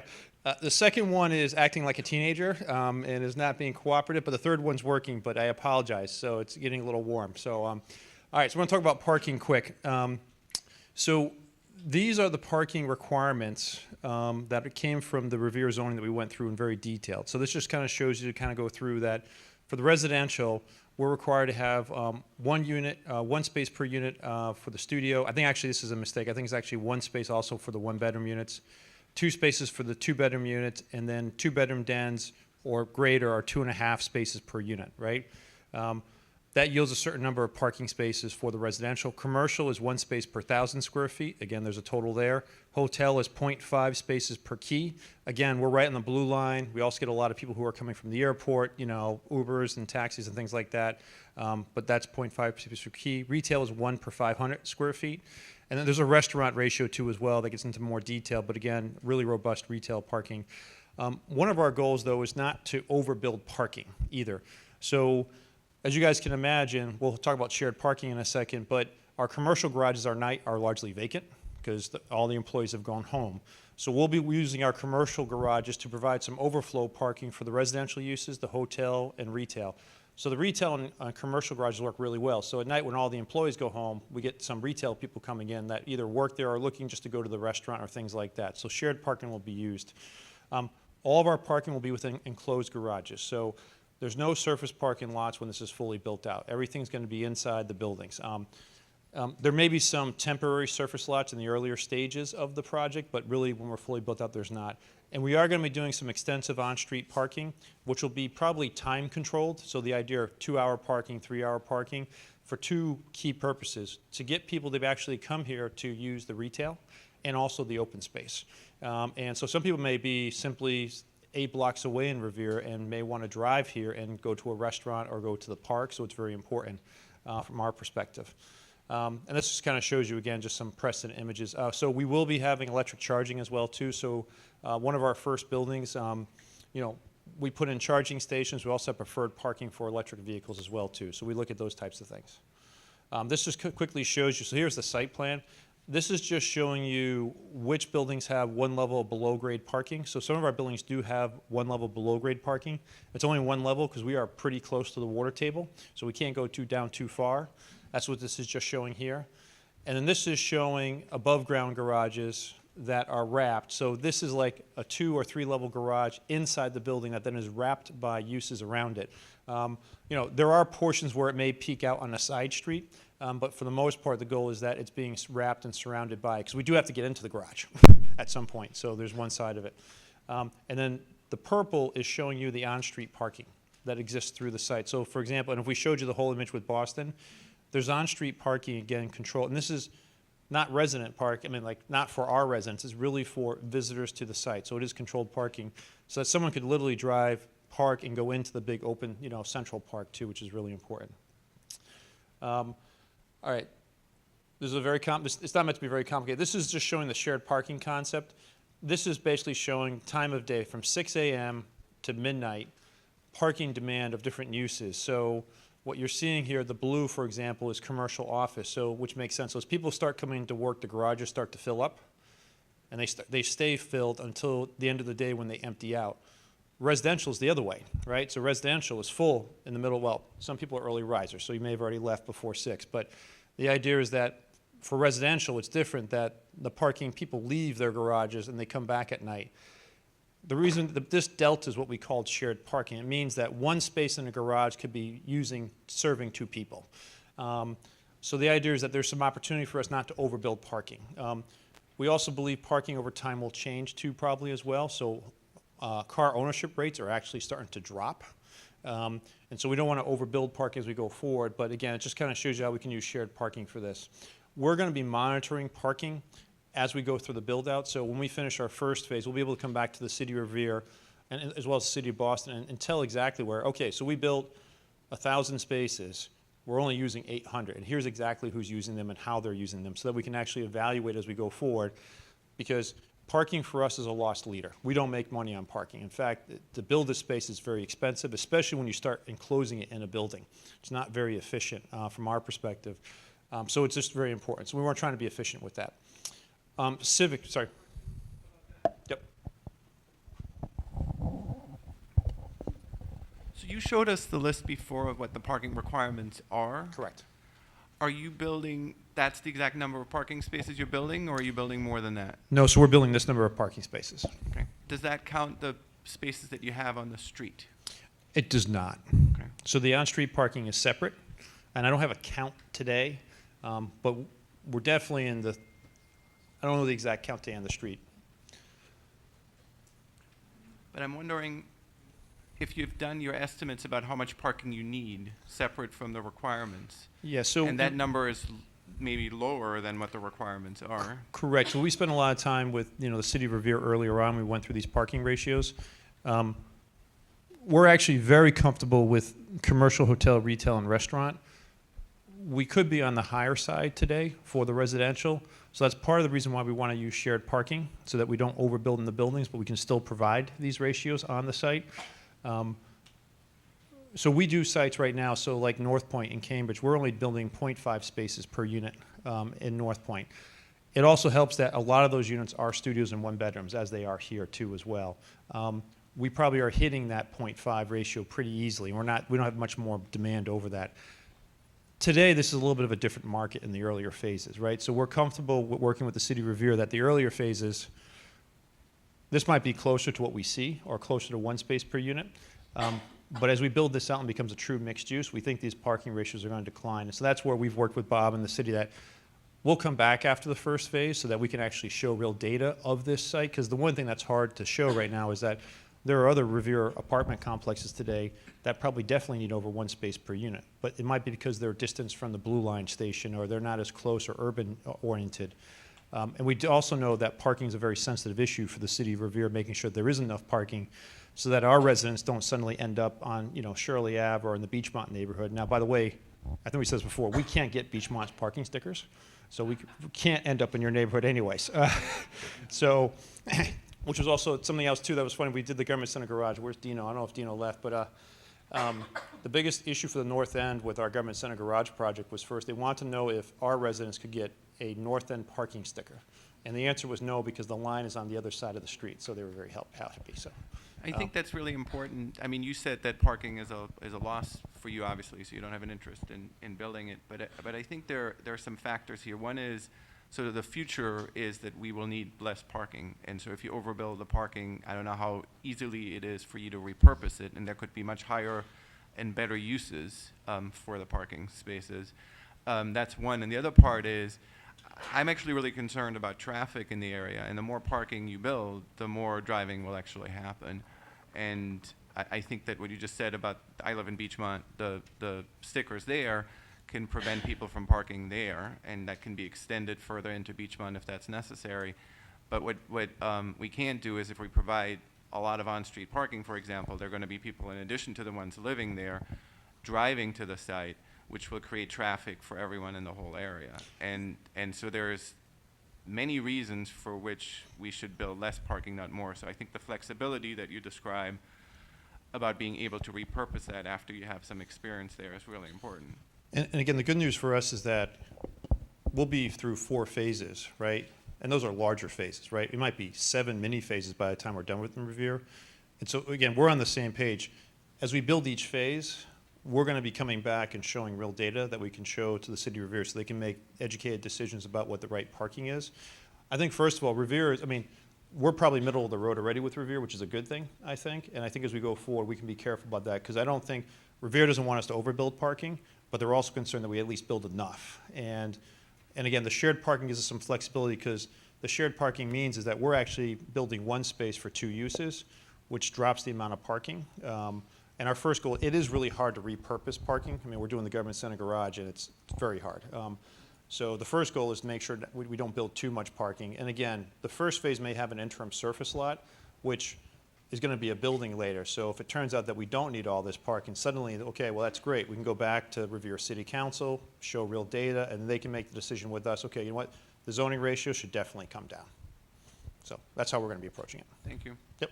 S18: The second one is acting like a teenager and is not being cooperative, but the third one's working, but I apologize, so it's getting a little warm. So, all right, so we're going to talk about parking quick. So these are the parking requirements that came from the Revere zoning that we went through in very detailed. So this just kind of shows you to kind of go through that. For the residential, we're required to have one space per unit for the studio. I think actually this is a mistake. I think it's actually one space also for the one-bedroom units, 2 spaces for the 2-bedroom units, and then 2-bedroom dens or greater are 2.5 spaces per unit, right? That yields a certain number of parking spaces for the residential. Commercial is 1 space per 1,000 square feet. Again, there's a total there. Hotel is 0.5 spaces per key. Again, we're right on the blue line. We also get a lot of people who are coming from the airport, you know, Ubers and taxis and things like that. But that's 0.5 spaces per key. Retail is 1 per 500 square feet. And then there's a restaurant ratio too as well that gets into more detail, but again, really robust retail parking. One of our goals though is not to overbuild parking either. So as you guys can imagine, we'll talk about shared parking in a second, but our commercial garages are largely vacant because all the employees have gone home. So we'll be using our commercial garages to provide some overflow parking for the residential uses, the hotel, and retail. So the retail and commercial garages work really well. So at night when all the employees go home, we get some retail people coming in that either work there or looking just to go to the restaurant or things like that. So shared parking will be used. All of our parking will be within enclosed garages. So there's no surface parking lots when this is fully built out. Everything's going to be inside the buildings. There may be some temporary surface lots in the earlier stages of the project, but really when we're fully built out, there's not. And we are going to be doing some extensive on-street parking, which will be probably time controlled. So the idea of 2-hour parking, 3-hour parking for 2 key purposes: to get people to actually come here to use the retail and also the open space. And so some people may be simply 8 blocks away in Revere and may want to drive here and go to a restaurant or go to the park, so it's very important from our perspective. And this just kind of shows you, again, just some precedent images. So we will be having electric charging as well, too. So one of our first buildings, you know, we put in charging stations. We also have preferred parking for electric vehicles as well, too. So we look at those types of things. This just quickly shows you, so here's the site plan. This is just showing you which buildings have 1 level of below grade parking. So some of our buildings do have 1 level below grade parking. It's only 1 level because we are pretty close to the water table, so we can't go down too far. That's what this is just showing here. And then this is showing above ground garages that are wrapped. So this is like a 2 or 3 level garage inside the building that then is wrapped by uses around it. You know, there are portions where it may peek out on a side street. But for the most part, the goal is that it's being wrapped and surrounded by, because we do have to get into the garage at some point, so there's one side of it. And then the purple is showing you the on-street parking that exists through the site. So for example, and if we showed you the whole image with Boston, there's on-street parking, again, controlled, and this is not resident park, I mean, like, not for our residents, it's really for visitors to the site, so it is controlled parking, so that someone could literally drive, park, and go into the big open, you know, central park too, which is really important. All right, this is a very it's not meant to be very complicated. This is just showing the shared parking concept. This is basically showing time of day from 6 a.m. to midnight, parking demand of different uses. So what you're seeing here, the blue, for example, is commercial office, so which makes sense. So as people start coming to work, the garages start to fill up, and they stay filled until the end of the day when they empty out. Residential is the other way, right? So residential is full in the middle. Well, some people are early risers, so you may have already left before 6. But the idea is that for residential, it's different, that the parking, people leave their garages and they come back at night. The reason that this delta is what we call shared parking. It means that 1 space in a garage could be serving 2 people. So the idea is that there's some opportunity for us not to overbuild parking. We also believe parking over time will change too, probably as well. So car ownership rates are actually starting to drop. And so we don't want to overbuild parking as we go forward, but again, it just kind of shows you how we can use shared parking for this. We're going to be monitoring parking as we go through the build out. So when we finish our first phase, we'll be able to come back to the city of Revere and as well as the city of Boston and tell exactly where, okay, so we built 1,000 spaces, we're only using 800, and here's exactly who's using them and how they're using them so that we can actually evaluate as we go forward, because parking for us is a lost leader. We don't make money on parking. In fact, to build this space is very expensive, especially when you start enclosing it in a building. It's not very efficient from our perspective. So it's just very important. So we weren't trying to be efficient with that. Sorry. Yep.
S5: You showed us the list before of what the parking requirements are.
S18: Correct.
S5: Are you building, that's the exact number of parking spaces you're building, or are you building more than that?
S18: No, so we're building this number of parking spaces.
S5: Okay. Does that count the spaces that you have on the street?
S18: It does not.
S5: Okay.
S18: So the on-street parking is separate, and I don't have a count today, but we're definitely in the, I don't know the exact count today on the street.
S5: But I'm wondering if you've done your estimates about how much parking you need separate from the requirements.
S18: Yeah, so
S5: and that number is maybe lower than what the requirements are.
S18: Correct. So we spent a lot of time with the city of Revere earlier on. We went through these parking ratios. We're actually very comfortable with commercial, hotel, retail, and restaurant. We could be on the higher side today for the residential. So that's part of the reason why we want to use shared parking, so that we don't overbuild in the buildings, but we can still provide these ratios on the site. So we do sites right now, so like North Point in Cambridge, we're only building 0.5 spaces per unit in North Point. It also helps that a lot of those units are studios and one bedrooms, as they are here too as well. We probably are hitting that 0.5 ratio pretty easily. We don't have much more demand over that. Today, this is a little bit of a different market in the earlier phases, right? So we're comfortable with working with the City of Revere that the earlier phases, this might be closer to what we see, or closer to one space per unit. But as we build this out and becomes a true mixed use, we think these parking ratios are going to decline. And so that's where we've worked with Bob and the city, that we'll come back after the first phase so that we can actually show real data of this site. Because the one thing that's hard to show right now is that there are other Revere apartment complexes today that probably definitely need over one space per unit. But it might be because they're distance from the Blue Line station, or they're not as close or urban oriented. And we also know that parking is a very sensitive issue for the city of Revere, making sure there is enough parking so that our residents don't suddenly end up on Shirley Ave or in the Beachmont neighborhood. Now, by the way, I think we said this before, we can't get Beachmont's parking stickers, so we can't end up in your neighborhood anyways. Which was also something else too that was funny. We did the government center garage. Where's Dino? I don't know if Dino left, but the biggest issue for the north end with our government center garage project was, first, they wanted to know if our residents could get a north end parking sticker. And the answer was no, because the line is on the other side of the street, so they were very happy. So
S5: I think that's really important. I mean, you said that parking is a loss for you, obviously, so you don't have an interest in building it. But I think there are some factors here. One is, sort of the future is that we will need less parking. And so if you overbuild the parking, I don't know how easily it is for you to repurpose it, and there could be much higher and better uses for the parking spaces. That's one. And the other part is, I'm actually really concerned about traffic in the area, and the more parking you build, the more driving will actually happen. And I think that what you just said about, I live in Beachmont, the stickers there can prevent people from parking there, and that can be extended further into Beachmont if that's necessary. But what we can't do is, if we provide a lot of on-street parking, for example, there are going to be people, in addition to the ones living there, driving to the site, which will create traffic for everyone in the whole area. And so there's many reasons for which we should build less parking, not more. So I think the flexibility that you describe about being able to repurpose that after you have some experience there is really important.
S18: And again, the good news for us is that we'll be through 4 phases, right? And those are larger phases, right? It might be 7 mini phases by the time we're done with them, Revere. And so again, we're on the same page. As we build each phase, we're going to be coming back and showing real data that we can show to the city of Revere so they can make educated decisions about what the right parking is. I think, first of all, Revere is, we're probably middle of the road already with Revere, which is a good thing, I think. And I think as we go forward, we can be careful about that, because I don't think Revere doesn't want us to overbuild parking, but they're also concerned that we at least build enough. And again, the shared parking gives us some flexibility, because the shared parking means is that we're actually building one space for 2 uses, which drops the amount of parking. And our first goal, it is really hard to repurpose parking. We're doing the government center garage, and it's very hard. So the first goal is to make sure that we don't build too much parking. And again, the first phase may have an interim surface lot, which is going to be a building later. So if it turns out that we don't need all this parking, suddenly, okay, well, that's great. We can go back to Revere City Council, show real data, and they can make the decision with us, okay, you know what, the zoning ratio should definitely come down. So that's how we're going to be approaching it.
S5: Thank you.
S18: Yep.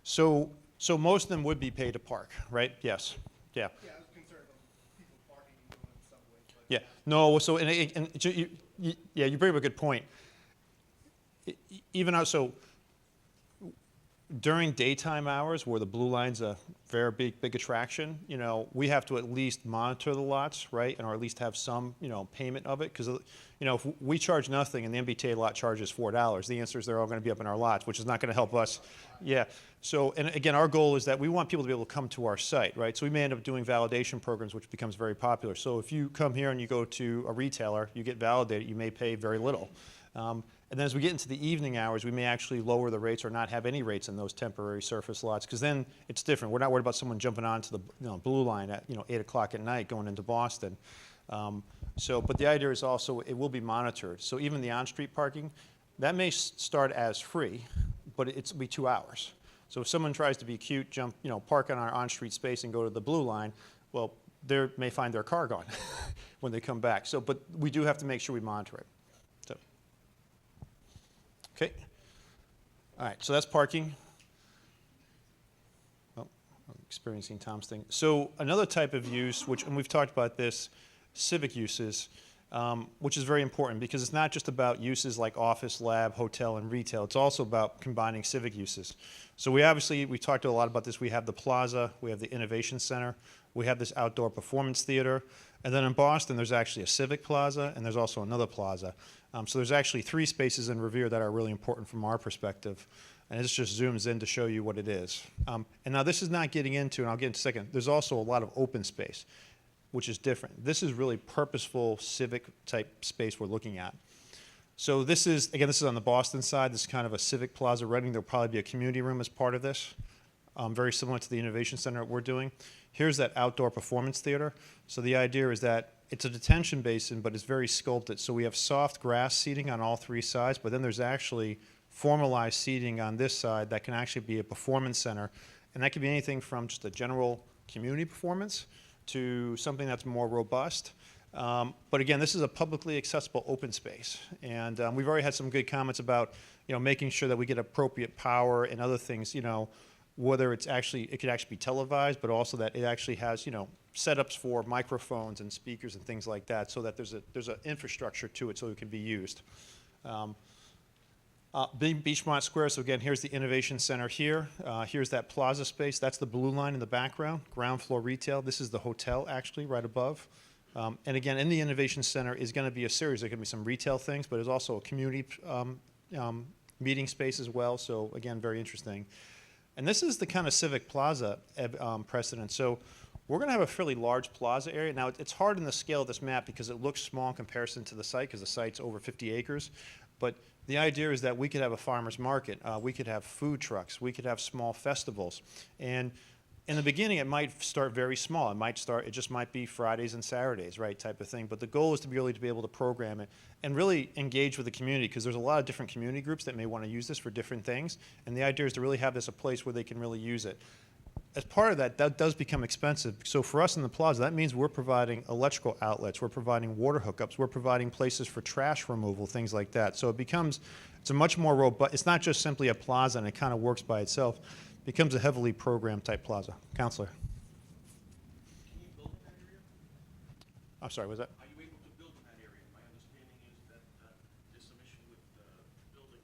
S18: So most of them would be pay to park, right? Yes. Yeah.
S10: Yeah, I was concerned about people parking and going in subways. But
S18: Yeah. No. So you bring up a good point. Even out, so during daytime hours where the blue line's a very big attraction, you know, we have to at least monitor the lots, right? Or at least have some, you know, payment of it. Because, you know, if we charge nothing and the MBTA lot charges $4, the answer is they're all going to be up in our lots, which is not going to help us. Yeah. So, and again, our goal is that we want people to be able to come to our site, right? So we may end up doing validation programs, which becomes very popular. So if you come here and you go to a retailer, you get validated, you may pay very little. And then as we get into the evening hours, we may actually lower the rates or not have any rates in those temporary surface lots, because then it's different. We're not worried about someone jumping onto the blue line at 8 o'clock at night going into Boston. But the idea is also it will be monitored. So even the on-street parking, that may start as free, but it'll be 2 hours. So if someone tries to be cute, park on our on-street space and go to the blue line, well, they may find their car gone when they come back. So, but we do have to make sure we monitor it. Okay. All right, so that's parking. Oh, I'm experiencing Tom's thing. So another type of use, and we've talked about this, civic uses, which is very important because it's not just about uses like office, lab, hotel, and retail. It's also about combining civic uses. So we talked a lot about this. We have the plaza, we have the innovation center, we have this outdoor performance theater, and then in Boston there's actually a civic plaza and there's also another plaza. So there's actually 3 spaces in Revere that are really important from our perspective. And this just zooms in to show you what it is. And now this is not getting into, and I'll get into a second, there's also a lot of open space, which is different. This is really purposeful civic type space we're looking at. So this is on the Boston side. This is kind of a civic plaza renting. There'll probably be a community room as part of this, very similar to the Innovation Center that we're doing. Here's that outdoor performance theater. So the idea is that it's a detention basin, but it's very sculpted. So we have soft grass seating on all 3 sides, but then there's actually formalized seating on this side that can actually be a performance center. And that could be anything from just a general community performance to something that's more robust. But again, this is a publicly accessible open space. And we've already had some good comments about, making sure that we get appropriate power and other things, whether it could actually be televised, but also that it actually has, setups for microphones and speakers and things like that, so that there's an infrastructure to it so it can be used. Beachmont Square, so again, here's the Innovation Center here. Here's that plaza space. That's the blue line in the background, ground floor retail. This is the hotel, actually, right above. And again, in the Innovation Center is going to be a series. There can be some retail things, but there's also a community meeting space as well, so again, very interesting. And this is the kind of civic plaza precedent. So we're going to have a fairly large plaza area. Now, it's hard in the scale of this map because it looks small in comparison to the site because the site's over 50 acres. But the idea is that we could have a farmer's market. We could have food trucks. We could have small festivals. And in the beginning, it might start very small. It just might be Fridays and Saturdays, right, type of thing. But the goal is to be able to program it and really engage with the community because there's a lot of different community groups that may want to use this for different things. And the idea is to really have this a place where they can really use it. As part of that, that does become expensive. So for us in the plaza, that means we're providing electrical outlets, we're providing water hookups, we're providing places for trash removal, things like that. So it's a much more robust, it's not just simply a plaza and it kind of works by itself. It becomes a heavily programmed type plaza. Counselor.
S16: Can you build in that area?
S18: I'm sorry, was that?
S16: Are you able to build in that area? My understanding is that there's some issue with building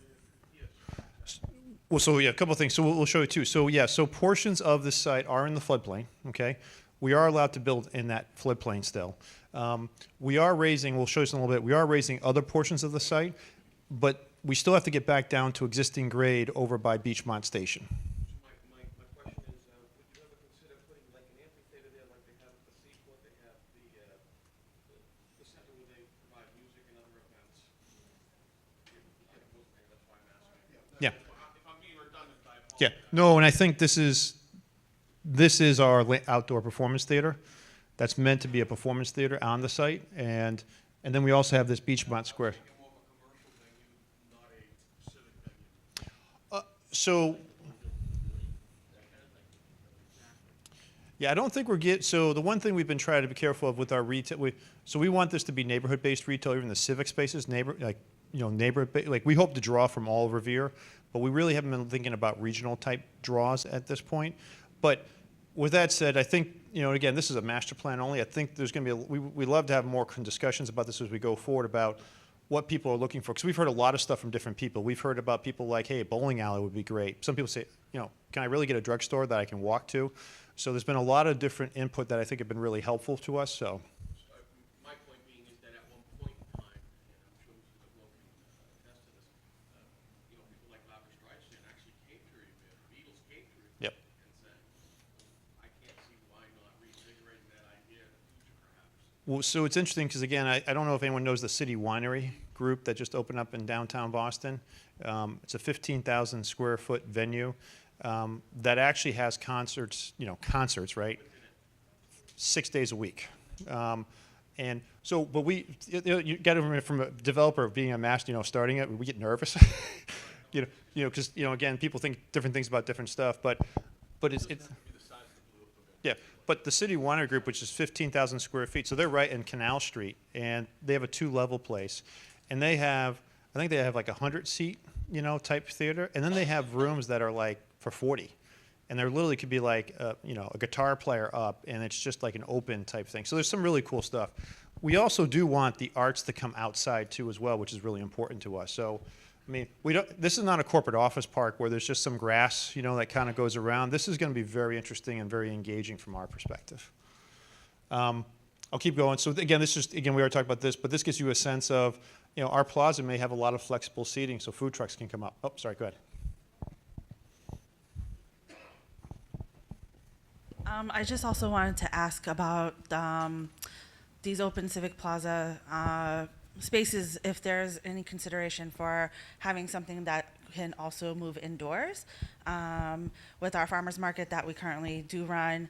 S16: there. Yes.
S18: Well, so yeah, a couple of things. So we'll show you too. So yeah, so portions of the site are in the floodplain, okay? We are allowed to build in that floodplain still. We are raising, we'll show you in a little bit, we are raising other portions of the site, but we still have to get back down to existing grade over by Beachmont Station.
S16: My question is, would you ever consider putting like an amphitheater there like they have at the seaport? They have the center where they provide music and other events. That's why I'm asking.
S18: Yeah.
S16: If I'm being redundant, I apologize.
S18: Yeah, no, and I think this is our outdoor performance theater. That's meant to be a performance theater on the site, and then we also have this Beachmont Square. Yeah, I don't think so the one thing we've been trying to be careful of with our retail, we want this to be neighborhood-based retail, even the civic spaces, we hope to draw from all of Revere, but we really haven't been thinking about regional type draws at this point. But with that said, I think, again, this is a master plan only. I think there's going to be, we love to have more discussions about this as we go forward about what people are looking for, because we've heard a lot of stuff from different people. We've heard about people like, hey, a bowling alley would be great. Some people say, can I really get a drugstore that I can walk to? So there's been a lot of different input that I think have been really helpful to us, so.
S16: My point being is that at one point in time, and I'm sure Mr. DeBlow can attest to this, people like Robert Streisand actually came to Revere, the Beatles came to Revere.
S18: Yep.
S16: And said, I can't see why not reinvigorating that idea in the future, perhaps.
S18: Well, so it's interesting because, again, I don't know if anyone knows the City Winery group that just opened up in downtown Boston. It's a 15,000 square foot venue that actually has concerts, right? 6 days a week. And so, but you got to remember, from a developer being a master, starting it, we get nervous, because, again, people think different things about different stuff, but it's yeah. But the City Winery Group, which is 15,000 square feet, so they're right in Canal Street, and they have a 2-level place, and I think they have like 100-seat, type theater, and then they have rooms that are like for 40, and there literally could be like, a guitar player up, and it's just like an open type thing. So there's some really cool stuff. We also do want the arts to come outside too as well, which is really important to us. So, I mean, this is not a corporate office park where there's just some grass, that kind of goes around. This is going to be very interesting and very engaging from our perspective. I'll keep going. So again, we already talked about this, but this gives you a sense of, our plaza may have a lot of flexible seating, so food trucks can come up. Oh, sorry, go ahead.
S8: I just also wanted to ask about these open civic plaza spaces, if there's any consideration for having something that can also move indoors. With our farmers market that we currently do run,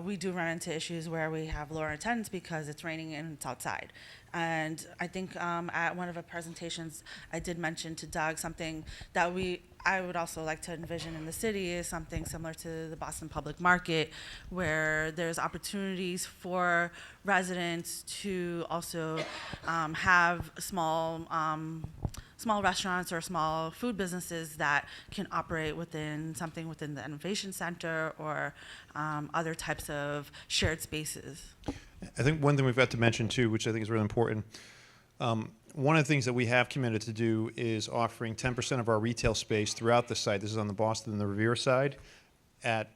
S8: we do run into issues where we have lower attendance because it's raining and it's outside. And I think at one of the presentations, I did mention to Doug something that I would also like to envision in the city is something similar to the Boston Public Market, where there's opportunities for residents to also have small restaurants or small food businesses that can operate within the Innovation Center or other types of shared spaces.
S18: I think one thing we've got to mention too, which I think is really important, one of the things that we have committed to do is offering 10% of our retail space throughout the site, this is on the Boston and the Revere side, at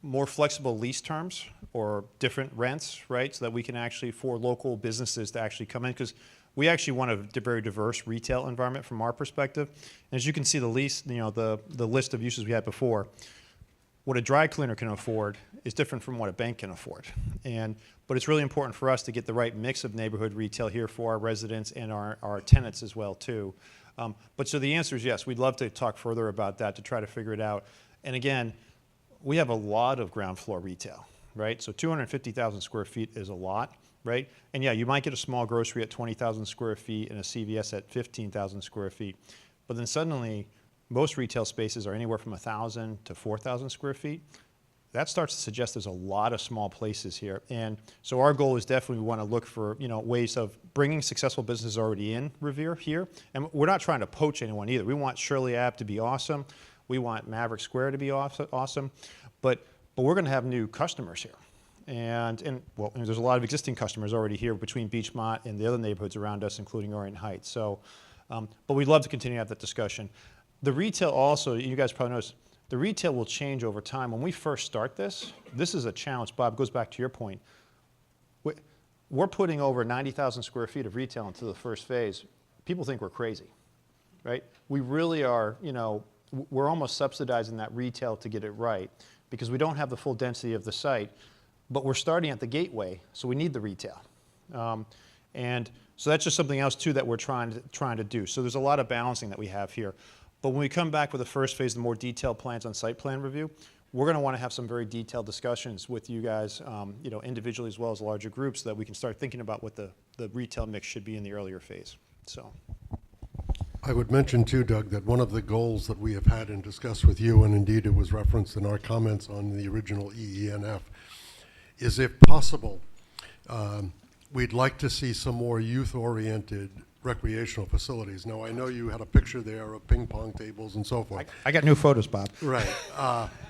S18: more flexible lease terms or different rents, right? So that we can actually, for local businesses to actually come in, because we actually want a very diverse retail environment from our perspective. And as you can see, the lease, the list of uses we had before, what a dry cleaner can afford is different from what a bank can afford. But it's really important for us to get the right mix of neighborhood retail here for our residents and our tenants as well too. But so the answer is yes, we'd love to talk further about that to try to figure it out. And again, we have a lot of ground floor retail, right? So 250,000 square feet is a lot, right? And yeah, you might get a small grocery at 20,000 square feet and a CVS at 15,000 square feet. But then suddenly, most retail spaces are anywhere from 1,000 to 4,000 square feet. That starts to suggest there's a lot of small places here. And so our goal is definitely we want to look for, ways of bringing successful businesses already in Revere here. And we're not trying to poach anyone either. We want Shirley Ave to be awesome. We want Maverick Square to be awesome. But we're going to have new customers here. And there's a lot of existing customers already here between Beachmont and the other neighborhoods around us, including Orient Heights. So, but we'd love to continue to have that discussion. The retail also, you guys probably noticed, the retail will change over time. When we first start this is a challenge. Bob, goes back to your point. We're putting over 90,000 square feet of retail into the first phase. People think we're crazy, right? We really are, we're almost subsidizing that retail to get it right because we don't have the full density of the site, but we're starting at the gateway, so we need the retail. And so that's just something else too that we're trying to do. So there's a lot of balancing that we have here. But when we come back with the first phase, the more detailed plans on site plan review, we're going to want to have some very detailed discussions with you guys, individually as well as larger groups, so that we can start thinking about what the retail mix should be in the earlier phase. So,
S1: I would mention too, Doug, that one of the goals that we have had and discussed with you, and indeed it was referenced in our comments on the original EENF, is if possible, we'd like to see some more youth-oriented recreational facilities. Now, I know you had a picture there of ping pong tables and so forth.
S18: I got new photos, Bob.
S1: Right.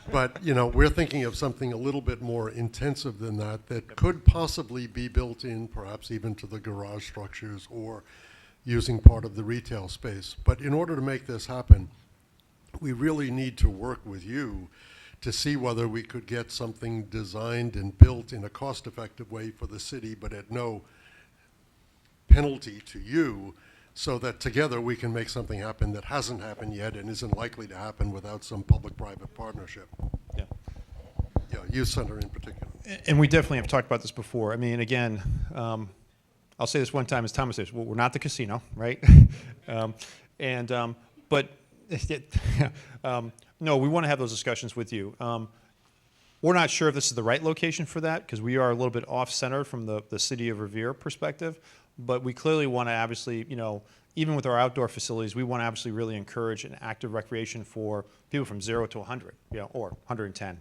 S1: But, we're thinking of something a little bit more intensive than that could possibly be built in, perhaps even to the garage structures or using part of the retail space. But in order to make this happen, we really need to work with you to see whether we could get something designed and built in a cost-effective way for the city, but at no penalty to you, so that together we can make something happen that hasn't happened yet and isn't likely to happen without some public-private partnership.
S18: Yeah.
S1: Yeah, youth center in particular.
S18: And we definitely have talked about this before. I mean, again, I'll say this one time as Thomas says, well, we're not the casino, right? But no, we want to have those discussions with you. We're not sure if this is the right location for that because we are a little bit off-center from the city of Revere perspective, but we clearly want to obviously, even with our outdoor facilities, we want to obviously really encourage an active recreation for people from 0 to 100, or 110,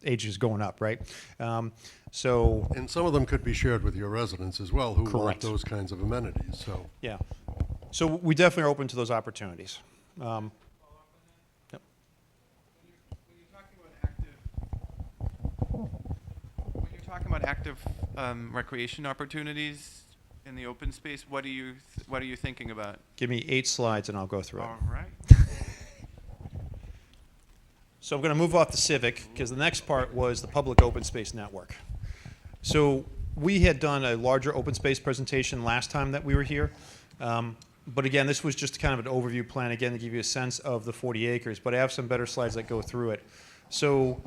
S18: age is going up, right?
S1: And some of them could be shared with your residents as well who want those kinds of amenities, so.
S18: Yeah. So we definitely are open to those opportunities. Yep.
S5: When you're talking about active recreation opportunities in the open space, what are you thinking about?
S18: Give me 8 slides and I'll go through it.
S5: All right.
S18: So I'm going to move off the civic because the next part was the public open space network. So we had done a larger open space presentation last time that we were here. But again, this was just kind of an overview plan, again, to give you a sense of the 40 acres. But I have some better slides that go through it. So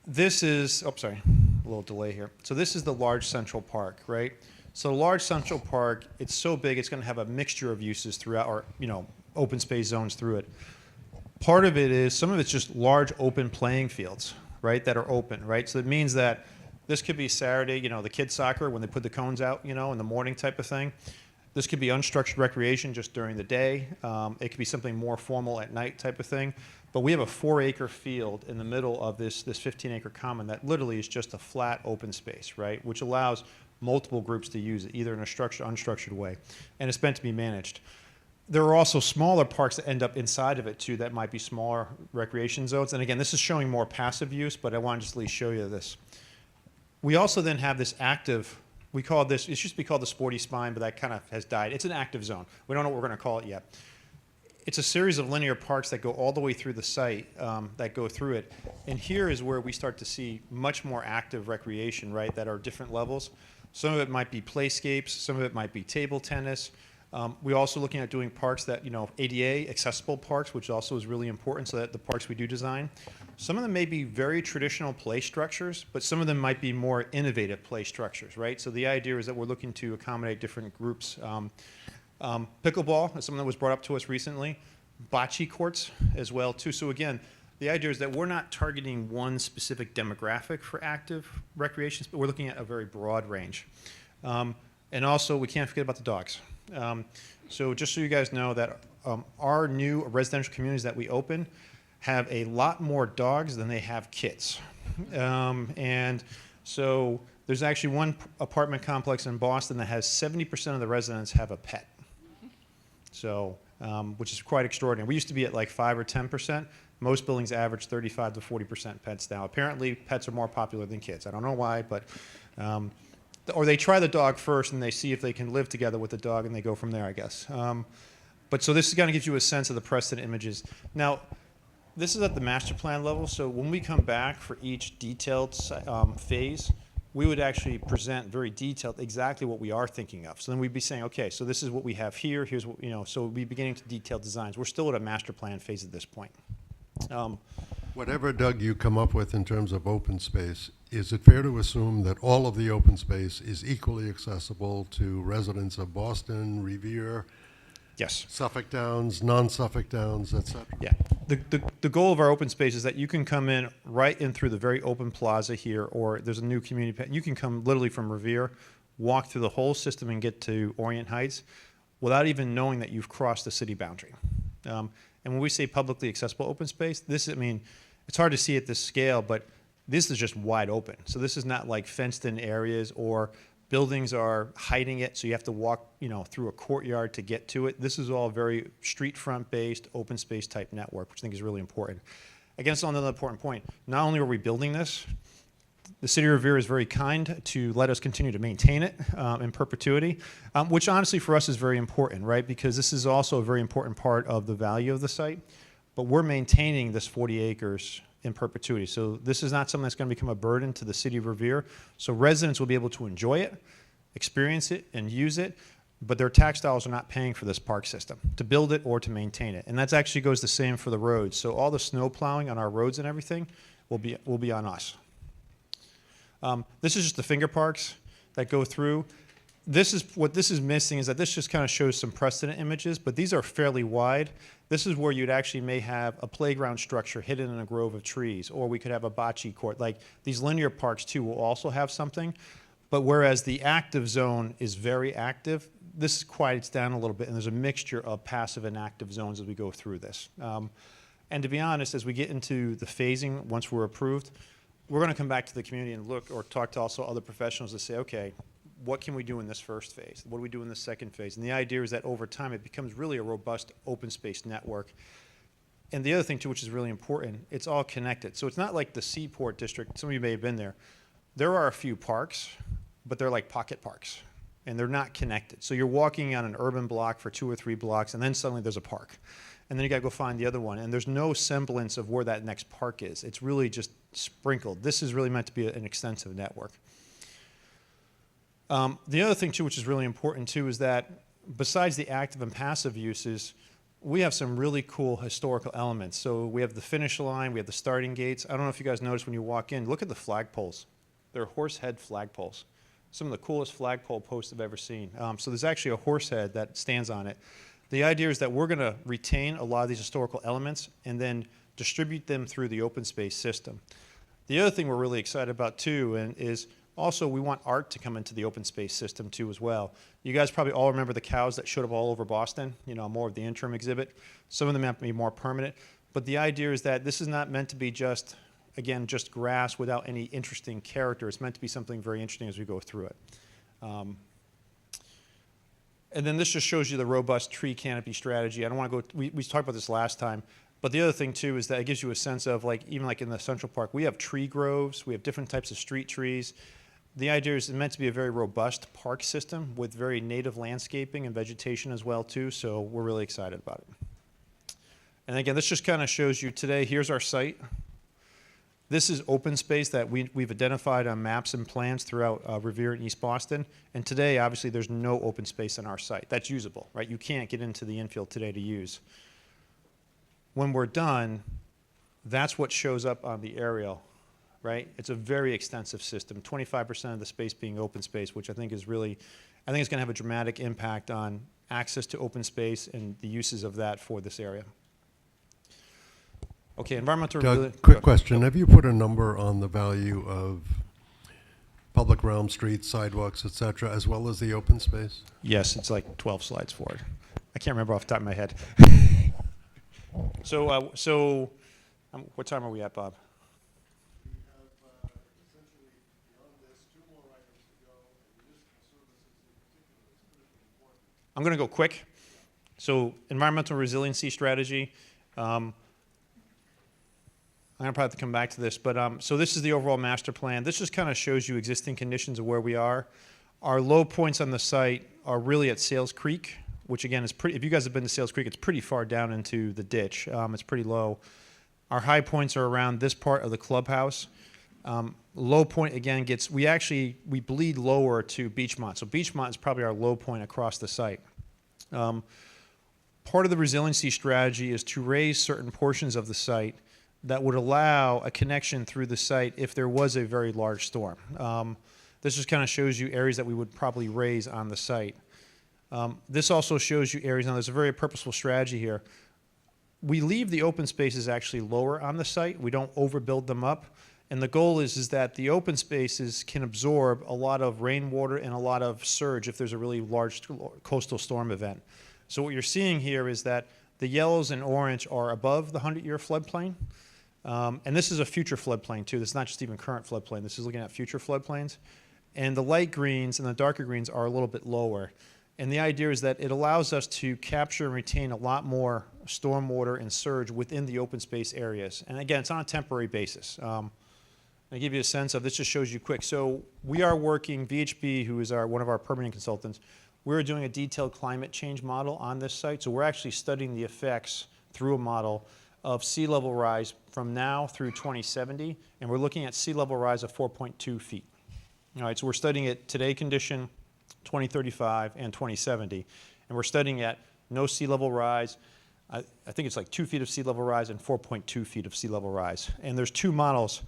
S18: this is, a little delay here. So this is the large central park, right? So the large central park, it's so big, it's going to have a mixture of uses throughout, or, open space zones through it. Part of it is, some of it's just large open playing fields, right, that are open, right? So it means that this could be Saturday, the kids' soccer, when they put the cones out, in the morning type of thing. This could be unstructured recreation just during the day. It could be something more formal at night type of thing. But we have a 4-acre field in the middle of this 15-acre common that literally is just a flat open space, right, which allows multiple groups to use it, either in a structured, unstructured way. And it's meant to be managed. There are also smaller parks that end up inside of it, too, that might be smaller recreation zones. And again, this is showing more passive use, but I want to just at least show you this. We also then have this active, we call this, it used to be called the sporty spine, but that kind of has died. It's an active zone. We don't know what we're going to call it yet. It's a series of linear parks that go all the way through the site, that go through it. And here is where we start to see much more active recreation, right, that are different levels. Some of it might be playscapes. Some of it might be table tennis. We're also looking at doing parks that, ADA, accessible parks, which also is really important, so that the parks we do design. Some of them may be very traditional play structures, but some of them might be more innovative play structures, right? So the idea is that we're looking to accommodate different groups. Pickleball is something that was brought up to us recently. Bocce courts as well, too. So again, the idea is that we're not targeting one specific demographic for active recreations, but we're looking at a very broad range. And also, we can't forget about the dogs. So just so you guys know that our new residential communities that we open have a lot more dogs than they have kids. And so there's actually one apartment complex in Boston that has 70% of the residents have a pet. So, which is quite extraordinary. We used to be at like 5 or 10%. Most buildings average 35 to 40% pets now. Apparently, pets are more popular than kids. I don't know why, but or they try the dog first and they see if they can live together with the dog and they go from there, I guess. But so this is going to give you a sense of the precedent images. Now, this is at the master plan level, so when we come back for each detailed phase, we would actually present very detailed exactly what we are thinking of. So then we'd be saying, okay, so this is what we have here, here's what, so we'd be beginning to detail designs. We're still at a master plan phase at this point.
S1: Whatever, Doug, you come up with in terms of open space, is it fair to assume that all of the open space is equally accessible to residents of Boston, Revere,
S18: yes,
S1: Suffolk Downs, non-Suffolk Downs, et cetera?
S18: Yeah. The goal of our open space is that you can come in right in through the very open plaza here, or there's a new community pet. You can come literally from Revere, walk through the whole system and get to Orient Heights without even knowing that you've crossed the city boundary. And when we say publicly accessible open space, this, it's hard to see at this scale, but this is just wide open. So this is not like fenced in areas or buildings are hiding it, so you have to walk, through a courtyard to get to it. This is all very street front based, open space type network, which I think is really important. Again, it's another important point. Not only are we building this, The City of Revere is very kind to let us continue to maintain it in perpetuity, which honestly for us is very important, right? Because this is also a very important part of the value of the site. But we're maintaining this 40 acres in perpetuity. So this is not something that's going to become a burden to the City of Revere. So residents will be able to enjoy it, experience it, and use it, but their tax dollars are not paying for this park system to build it or to maintain it. And that actually goes the same for the roads. So all the snow plowing on our roads and everything will be on us. This is just the finger parks that go through. What this is missing is that this just kind of shows some precedent images, but these are fairly wide. This is where you'd actually may have a playground structure hidden in a grove of trees, or we could have a bocce court. Like these linear parks too will also have something, but whereas the active zone is very active, this quiets down a little bit, and there's a mixture of passive and active zones as we go through this. And to be honest, as we get into the phasing, once we're approved, we're going to come back to the community and look or talk to also other professionals to say, okay, what can we do in this first phase? What do we do in the second phase? And the idea is that over time it becomes really a robust open space network. And the other thing too, which is really important, it's all connected. So it's not like the Seaport District, some of you may have been there. There are a few parks, but they're like pocket parks, and they're not connected. So you're walking on an urban block for 2 or 3 blocks, and then suddenly there's a park. And then you got to go find the other one, and there's no semblance of where that next park is. It's really just sprinkled. This is really meant to be an extensive network. The other thing too, which is really important too, is that besides the active and passive uses, we have some really cool historical elements. So we have the finish line, we have the starting gates. I don't know if you guys noticed when you walk in, look at the flagpoles. They're horse head flagpoles. Some of the coolest flagpole posts I've ever seen. So there's actually a horse head that stands on it. The idea is that we're going to retain a lot of these historical elements and then distribute them through the open space system. The other thing we're really excited about too is also we want art to come into the open space system too as well. You guys probably all remember the cows that showed up all over Boston, more of the interim exhibit. Some of them have to be more permanent. But the idea is that this is not meant to be just grass without any interesting character. It's meant to be something very interesting as we go through it. And then this just shows you the robust tree canopy strategy. I don't want to go, we talked about this last time, but the other thing too is that it gives you a sense of even in the Central Park, we have tree groves, we have different types of street trees. The idea is it's meant to be a very robust park system with very native landscaping and vegetation as well too, so we're really excited about it. And again, this just kind of shows you today, here's our site. This is open space that we've identified on maps and plans throughout Revere and East Boston. And today, obviously, there's no open space on our site. That's usable, right? You can't get into the infield today to use. When we're done, that's what shows up on the aerial, right? It's a very extensive system, 25% of the space being open space, which I think is really, I think it's going to have a dramatic impact on access to open space and the uses of that for this area. Okay, environmental.
S1: Doug, quick question. Have you put a number on the value of public realm, streets, sidewalks, et cetera, as well as the open space?
S18: Yes, it's like 12 slides forward. I can't remember off the top of my head. So what time are we at, Bob?
S1: We have essentially beyond this 2 more items to go, and municipal services in particular is critically important.
S18: I'm going to go quick. So environmental resiliency strategy. I'm going to probably have to come back to this, but so this is the overall master plan. This just kind of shows you existing conditions of where we are. Our low points on the site are really at Sales Creek, which again is pretty, if you guys have been to Sales Creek, it's pretty far down into the ditch. It's pretty low. Our high points are around this part of the clubhouse. Low point again we bleed lower to Beachmont. So Beachmont is probably our low point across the site. Part of the resiliency strategy is to raise certain portions of the site that would allow a connection through the site if there was a very large storm. This just kind of shows you areas that we would probably raise on the site. This also shows you areas, now there's a very purposeful strategy here. We leave the open spaces actually lower on the site. We don't overbuild them up. And the goal is that the open spaces can absorb a lot of rainwater and a lot of surge if there's a really large coastal storm event. So what you're seeing here is that the yellows and orange are above the 100-year floodplain. And this is a future floodplain too. This is not just even current floodplain. This is looking at future floodplains. And the light greens and the darker greens are a little bit lower. And the idea is that it allows us to capture and retain a lot more stormwater and surge within the open space areas. And again, it's on a temporary basis. I give you a sense of, this just shows you quick. So we are working, VHB, who is one of our permitting consultants, we're doing a detailed climate change model on this site. So we're actually studying the effects through a model of sea level rise from now through 2070, and we're looking at sea level rise of 4.2 feet. All right, so we're studying it today condition, 2035, and 2070, and we're studying at no sea level rise. I think it's like 2 feet of sea level rise and 4.2 feet of sea level rise. And there's two models.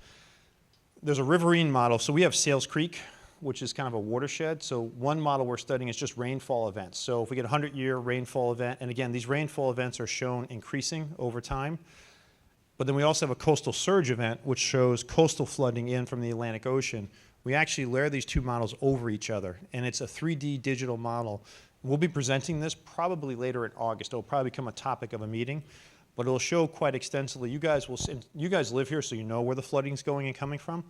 S18: There's a riverine model. So we have Sales Creek, which is kind of a watershed. So one model we're studying is just rainfall events. So if we get a 100-year rainfall event, and again, these rainfall events are shown increasing over time. But then we also have a coastal surge event, which shows coastal flooding in from the Atlantic Ocean. We actually layer these two models over each other, and it's a 3D digital model. We'll be presenting this probably later in August. It'll probably become a topic of a meeting, but it'll show quite extensively. You guys live here, so you know where the flooding is going and coming from.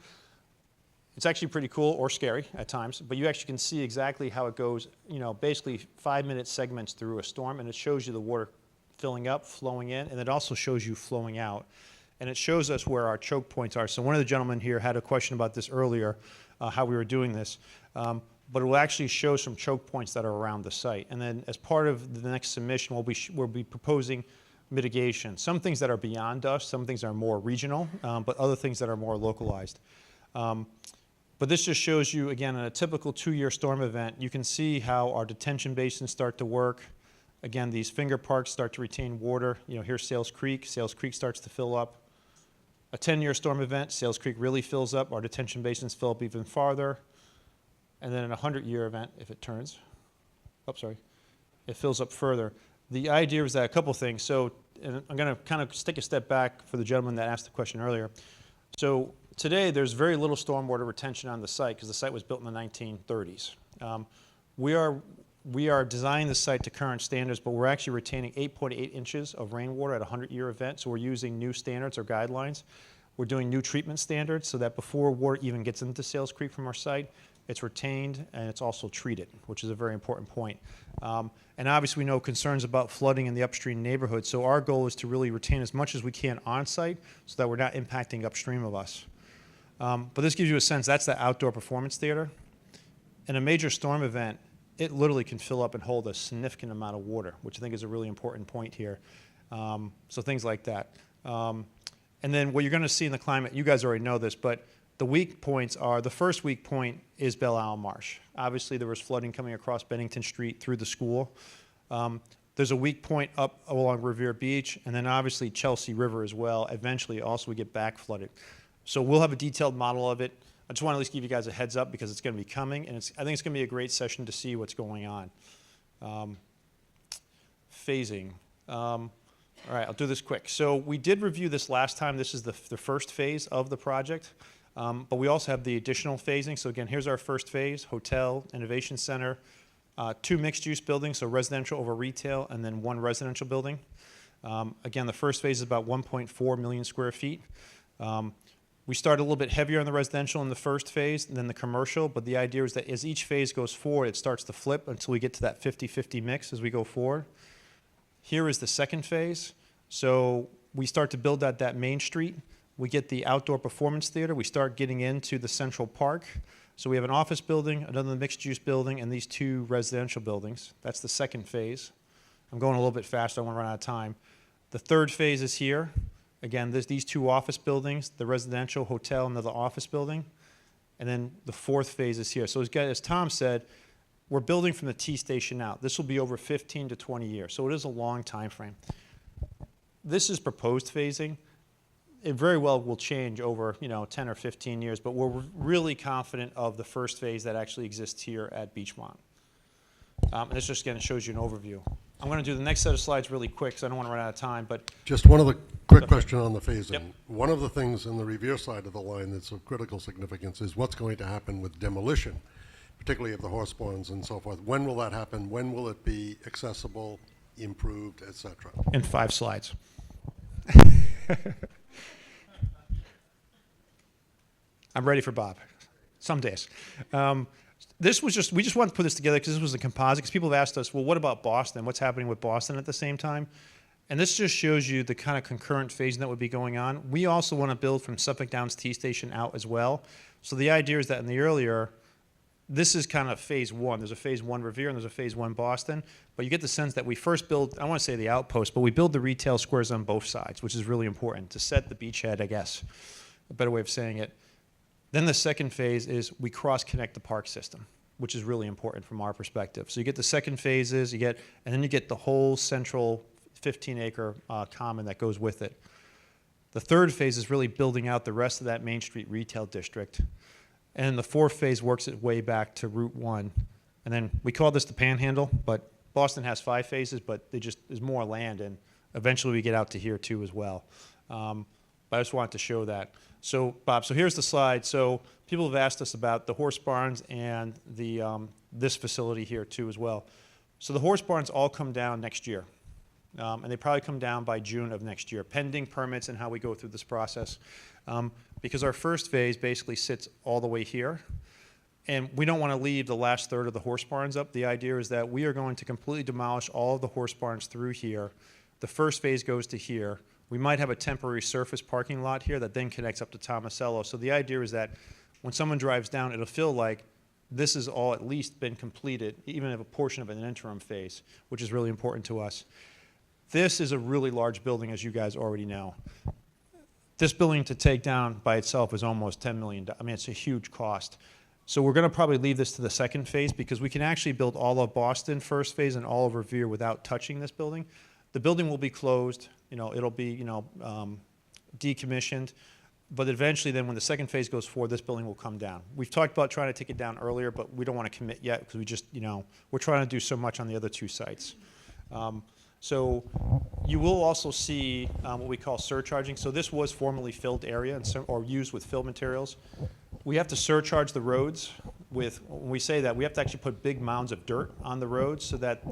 S18: It's actually pretty cool or scary at times, but you actually can see exactly how it goes, basically 5-minute segments through a storm, and it shows you the water filling up, flowing in, and it also shows you flowing out. And it shows us where our choke points are. So one of the gentlemen here had a question about this earlier, how we were doing this. But it will actually show some choke points that are around the site. And then as part of the next submission, we'll be proposing mitigation. Some things that are beyond us, some things are more regional, but other things that are more localized. But this just shows you, again, in a typical 2-year storm event, you can see how our detention basins start to work. Again, these finger parks start to retain water. Here's Sales Creek. Sales Creek starts to fill up. A 10-year storm event, Sales Creek really fills up. Our detention basins fill up even farther. And then in a 100-year event, if it turns, it fills up further. The idea is that a couple things. So, and I'm going to kind of take a step back for the gentleman that asked the question earlier. So today, there's very little stormwater retention on the site because the site was built in the 1930s. We are designing the site to current standards, but we're actually retaining 8.8 inches of rainwater at a 100-year event. So we're using new standards or guidelines. We're doing new treatment standards so that before water even gets into Sales Creek from our site, it's retained and it's also treated, which is a very important point. And obviously we know concerns about flooding in the upstream neighborhood. So our goal is to really retain as much as we can on site so that we're not impacting upstream of us. But this gives you a sense, that's the outdoor performance theater. In a major storm event, it literally can fill up and hold a significant amount of water, which I think is a really important point here. So things like that. And then what you're going to see in the climate, you guys already know this, but the weak points are, the first weak point is Belle Isle Marsh. Obviously, there was flooding coming across Bennington Street through the school. There's a weak point up along Revere Beach, and then obviously Chelsea River as well. Eventually, also, we get back flooded. So we'll have a detailed model of it. I just want to at least give you guys a heads up because it's going to be coming, and I think it's going to be a great session to see what's going on. Phasing. All right, I'll do this quick. So we did review this last time. This is the first phase of the project. But we also have the additional phasing. So again, here's our first phase, hotel, innovation center, 2 mixed-use buildings, so residential over retail, and then 1 residential building. Again, the first phase is about 1.4 million square feet. We start a little bit heavier on the residential in the first phase than the commercial, but the idea is that as each phase goes forward, it starts to flip until we get to that 50-50 mix as we go forward. Here is the second phase. So we start to build out that main street. We get the outdoor performance theater. We start getting into the central park. So we have an office building, another mixed-use building, and these 2 residential buildings. That's the second phase. I'm going a little bit fast. I don't want to run out of time. The third phase is here. Again, there's these 2 office buildings, the residential hotel, and the office building. And then the fourth phase is here. So as Tom said, we're building from the T station out. This will be over 15 to 20 years. So it is a long time frame. This is proposed phasing. It very well will change over 10 or 15 years, but we're really confident of the first phase that actually exists here at Beachmont. And this just again shows you an overview. I'm going to do the next set of slides really quick because I don't want to run out of time. But
S1: just one other quick question on the phasing. Yep. One of the things in the Revere side of the line that's of critical significance is what's going to happen with demolition, particularly of the horse barns and so forth. When will that happen? When will it be accessible, improved, etc.?
S18: In 5 slides. I'm ready for Bob. Some days. This was we just wanted to put this together because this was a composite, because people have asked us, well, what about Boston? What's happening with Boston at the same time? And this just shows you the kind of concurrent phasing that would be going on. We also want to build from Suffolk Downs T Station out as well. So the idea is that in the earlier, this is kind of phase one. There's a phase one Revere and there's a phase one Boston. But you get the sense that we first build, I want to say the outpost, but we build the retail squares on both sides, which is really important to set the beachhead, I guess, a better way of saying it. Then the second phase is we cross-connect the park system, which is really important from our perspective. So you get the second phases, and then you get the whole central 15-acre common that goes with it. The third phase is really building out the rest of that Main Street retail district. And the fourth phase works its way back to Route 1. And then we call this the Panhandle, but Boston has 5 phases, but there's more land, and eventually we get out to here too as well. But I just wanted to show that. So, Bob, so here's the slide. So people have asked us about the horse barns and the this facility here too as well. So the horse barns all come down next year. And they probably come down by June of next year, pending permits and how we go through this process. Because our first phase basically sits all the way here. And we don't want to leave the last third of the horse barns up. The idea is that we are going to completely demolish all of the horse barns through here. The first phase goes to here. We might have a temporary surface parking lot here that then connects up to Tomasello. So the idea is that when someone drives down, it'll feel like this has all at least been completed, even if a portion of an interim phase, which is really important to us. This is a really large building, as you guys already know. This building to take down by itself is almost $10 million. I mean, it's a huge cost. So we're going to probably leave this to the second phase because we can actually build all of Boston first phase and all of Revere without touching this building. The building will be closed. It'll be, decommissioned. But eventually then when the second phase goes forward, this building will come down. We've talked about trying to take it down earlier, but we don't want to commit yet because we just, we're trying to do so much on the other 2 sites. So you will also see what we call surcharging. So this was formerly filled area or used with fill materials. We have to surcharge the roads with, when we say that, we have to actually put big mounds of dirt on the roads so that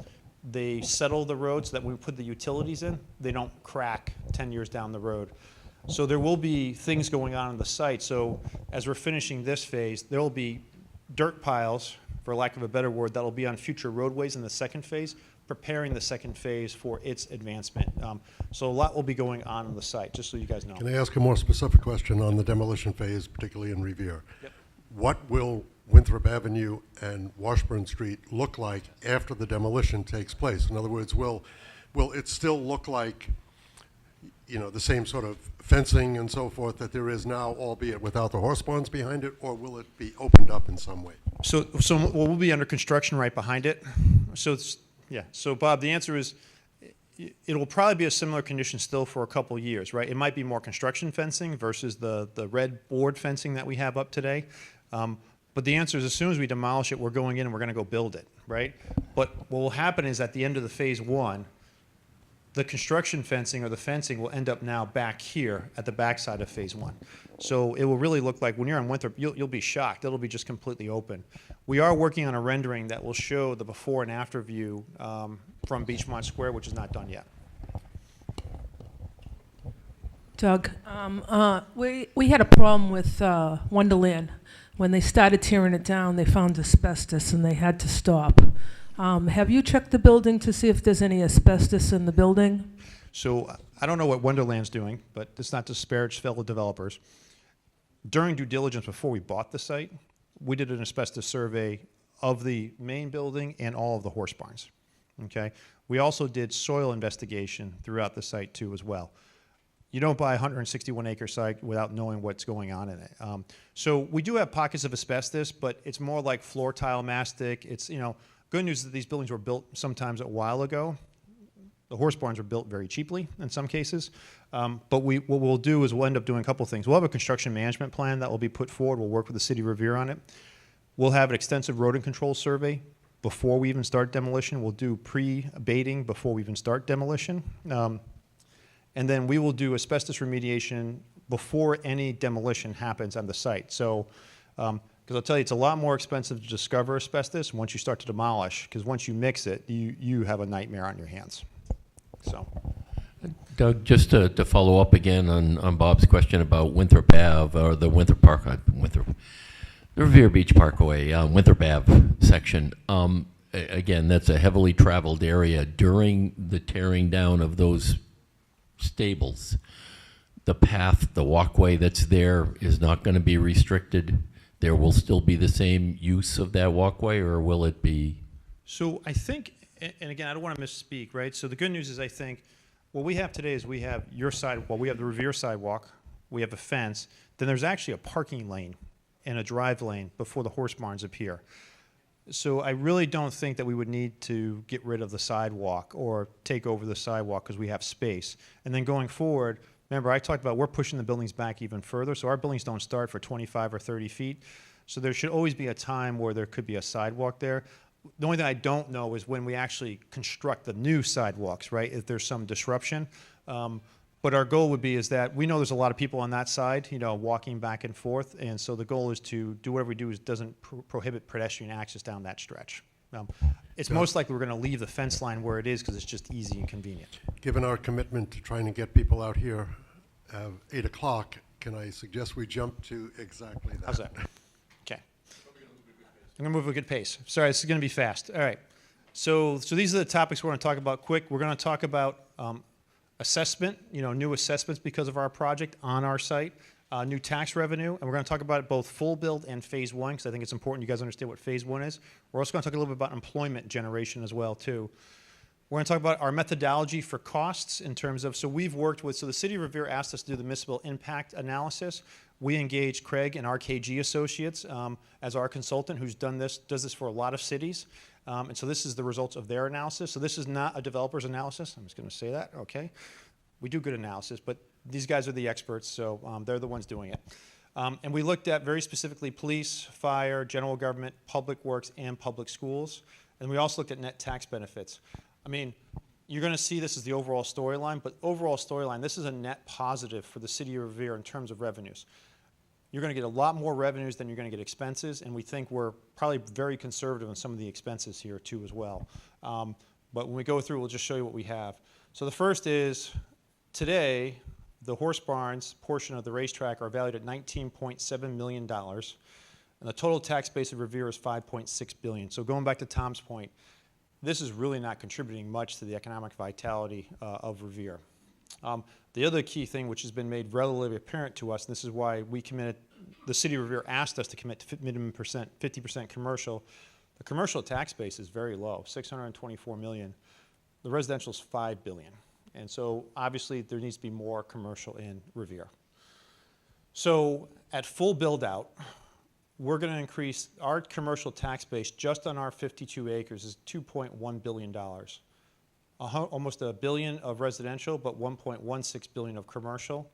S18: they settle the road so that when we put the utilities in, they don't crack 10 years down the road. So there will be things going on the site. So as we're finishing this phase, there will be dirt piles, for lack of a better word, that will be on future roadways in the second phase, preparing the second phase for its advancement. So a lot will be going on the site, just so you guys know.
S1: Can I ask a more specific question on the demolition phase, particularly in Revere?
S18: Yep.
S1: What will Winthrop Avenue and Washburn Street look like after the demolition takes place? In other words, will it still look like, the same sort of fencing and so forth that there is now, albeit without the horse barns behind it, or will it be opened up in some way?
S18: So we'll be under construction right behind it. So Bob, the answer is it will probably be a similar condition still for a couple years, right? It might be more construction fencing versus the red board fencing that we have up today. But the answer is as soon as we demolish it, we're going in and we're going to go build it, right? But what will happen is at the end of the phase 1, the construction fencing or the fencing will end up now back here at the backside of phase 1. So it will really look like when you're on Winthrop, you'll be shocked. It'll be just completely open. We are working on a rendering that will show the before and after view from Beachmont Square, which is not done yet.
S3: Doug, we had a problem with Wonderland. When they started tearing it down, they found asbestos and they had to stop. Have you checked the building to see if there's any asbestos in the building?
S18: So I don't know what Wonderland's doing, but it's not to disparage fellow developers. During due diligence before we bought the site, we did an asbestos survey of the main building and all of the horse barns. Okay. We also did soil investigation throughout the site too as well. You don't buy a 161-acre site without knowing what's going on in it. So we do have pockets of asbestos, but it's more like floor tile mastic. It's, good news is that these buildings were built sometimes a while ago. The horse barns were built very cheaply in some cases. But what we'll do is we'll end up doing a couple things. We'll have a construction management plan that will be put forward. We'll work with the City of Revere on it. We'll have an extensive rodent control survey before we even start demolition. We'll do pre-abating before we even start demolition. And then we will do asbestos remediation before any demolition happens on the site. So, because I'll tell you, it's a lot more expensive to discover asbestos once you start to demolish, because once you mix it, you have a nightmare on your hands. So,
S12: Doug, just to follow up again on Bob's question about Winthrop Ave, or the Winthrop Park, the Revere Beach Parkway, Winthrop Ave section. Again, that's a heavily traveled area. During the tearing down of those stables, the path, the walkway that's there is not going to be restricted? There will still be the same use of that walkway, or will it be?
S18: So I think, and again, I don't want to misspeak, right? So the good news is I think what we have today is we have your side, well, we have the Revere sidewalk, we have a fence, then there's actually a parking lane and a drive lane before the horse barns appear. So I really don't think that we would need to get rid of the sidewalk or take over the sidewalk because we have space. And then going forward, remember I talked about we're pushing the buildings back even further, so our buildings don't start for 25 or 30 feet. So there should always be a time where there could be a sidewalk there. The only thing I don't know is when we actually construct the new sidewalks, right, if there's some disruption. But our goal would be is that we know there's a lot of people on that side, you know, walking back and forth, and so the goal is to do whatever we do is doesn't prohibit pedestrian access down that stretch. It's most likely we're going to leave the fence line where it is because it's just easy and convenient.
S1: Given our commitment to trying to get people out here at 8 o'clock, can I suggest we jump to exactly that?
S18: How's that? Okay. I'm going to move at a good pace. Sorry, this is going to be fast. All right. So these are the topics we're going to talk about quick. We're going to talk about assessment, you know, new assessments because of our project on our site, new tax revenue, and we're going to talk about both full build and phase one because I think it's important you guys understand what phase one is. We're also going to talk a little bit about employment generation as well too. We're going to talk about our methodology for costs in terms of, so we've worked with, so the City of Revere asked us to do the municipal impact analysis. We engaged Craig and RKG Associates as our consultant who's does this for a lot of cities. And so this is the results of their analysis. So this is not a developer's analysis. I'm just going to say that, okay? We do good analysis, but these guys are the experts, so they're the ones doing it. And we looked at very specifically police, fire, general government, public works, and public schools. And we also looked at net tax benefits. I mean, you're going to see this as the overall storyline, but overall storyline, this is a net positive for the City of Revere in terms of revenues. You're going to get a lot more revenues than you're going to get expenses, and we think we're probably very conservative on some of the expenses here too as well. But when we go through, we'll just show you what we have. So the first is, today, the horse barns portion of the racetrack are valued at $19.7 million, and the total tax base of Revere is $5.6 billion. So going back to Tom's point, this is really not contributing much to the economic vitality of Revere. The other key thing which has been made relatively apparent to us, and this is why we committed, the City of Revere asked us to commit to minimum 50% commercial. The commercial tax base is very low, $624 million. The residential is $5 billion. And so obviously there needs to be more commercial in Revere. So at full build out, we're going to increase our commercial tax base just on our 52 acres is $2.1 billion. Almost $1 billion of residential, but $1.16 billion of commercial.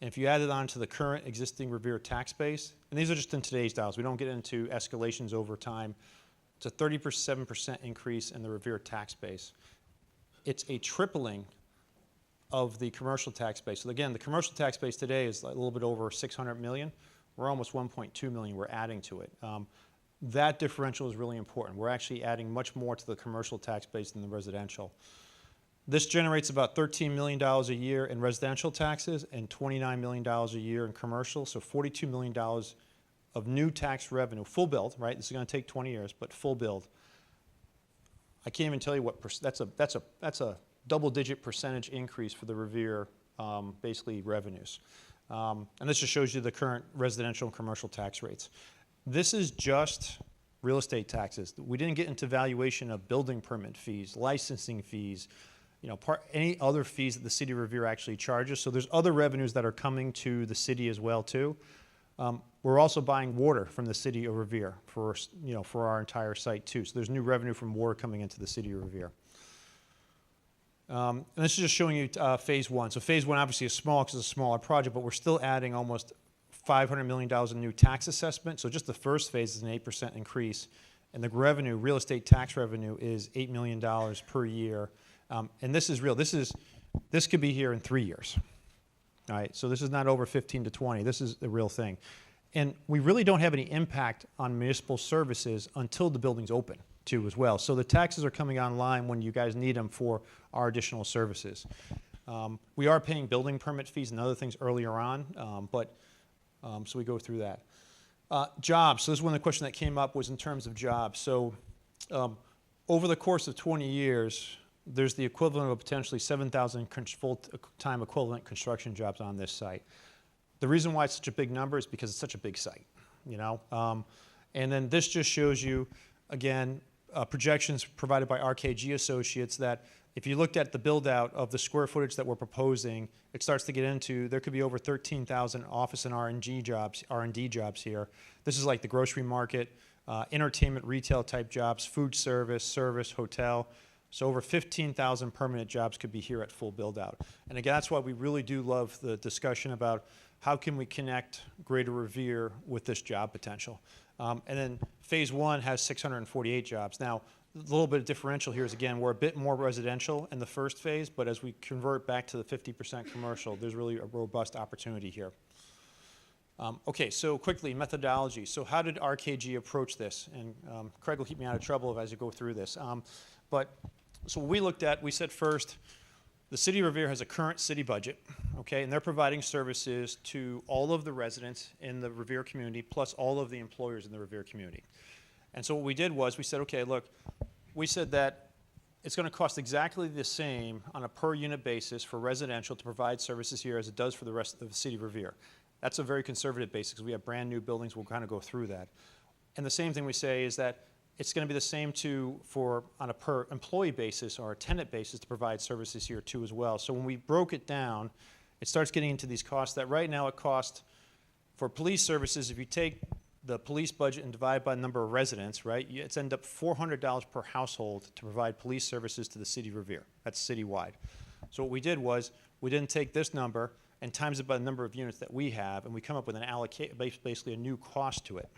S18: And if you add it on to the current existing Revere tax base, and these are just in today's dollars, we don't get into escalations over time, it's a 37% increase in the Revere tax base. It's a tripling of the commercial tax base. So again, the commercial tax base today is a little bit over 600 million. We're almost 1.2 million we're adding to it. That differential is really important. We're actually adding much more to the commercial tax base than the residential. This generates about $13 million a year in residential taxes and $29 million a year in commercial, so $42 million of new tax revenue, full build, right? This is going to take 20 years, but full build. I can't even tell you what, that's a double-digit percentage increase for the Revere, basically, revenues. And this just shows you the current residential and commercial tax rates. This is just real estate taxes. We didn't get into valuation of building permit fees, licensing fees, you know, any other fees that the City of Revere actually charges. So there's other revenues that are coming to the city as well too. We're also buying water from the City of Revere for, you know, for our entire site too. So there's new revenue from water coming into the City of Revere. And this is just showing you phase one. So phase one obviously is small because it's a smaller project, but we're still adding almost $500 million in new tax assessment. So just the first phase is an 8% increase. And the revenue, real estate tax revenue, is $8 million per year. And this is real. This could be here in 3 years. All right, so this is not over 15 to 20. This is the real thing. And we really don't have any impact on municipal services until the building's open too as well. So the taxes are coming online when you guys need them for our additional services. We are paying building permit fees and other things earlier on, so we go through that. Jobs, so this is one of the questions that came up was in terms of jobs. So over the course of 20 years, there's the equivalent of potentially 7,000 full-time equivalent construction jobs on this site. The reason why it's such a big number is because it's such a big site, you know? And then this just shows you, again, projections provided by RKG Associates that if you looked at the build-out of the square footage that we're proposing, it starts to get into, there could be over 13,000 office and R&D jobs here. This is like the grocery market, entertainment, retail type jobs, food service, hotel. So over 15,000 permanent jobs could be here at full build-out. And again, that's why we really do love the discussion about how can we connect Greater Revere with this job potential. And then phase one has 648 jobs. Now, a little bit of differential here is, again, we're a bit more residential in the first phase, but as we convert back to the 50% commercial, there's really a robust opportunity here. Okay, so quickly, methodology. So how did RKG approach this? And Craig will keep me out of trouble as you go through this. So what we looked at, we said first, the City of Revere has a current city budget, okay, and they're providing services to all of the residents in the Revere community, plus all of the employers in the Revere community. And so what we did was we said, okay, look, we said that it's going to cost exactly the same on a per unit basis for residential to provide services here as it does for the rest of the City of Revere. That's a very conservative basis because we have brand new buildings. We'll kind of go through that. And the same thing we say is that it's going to be the same for on a per employee basis or a tenant basis to provide services here too as well. So when we broke it down, it starts getting into these costs that right now it costs for police services, if you take the police budget and divide by the number of residents, right, it's end up $400 per household to provide police services to the City of Revere. That's citywide. So what we did was we didn't take this number and times it by the number of units that we have, and we come up with basically a new cost to it.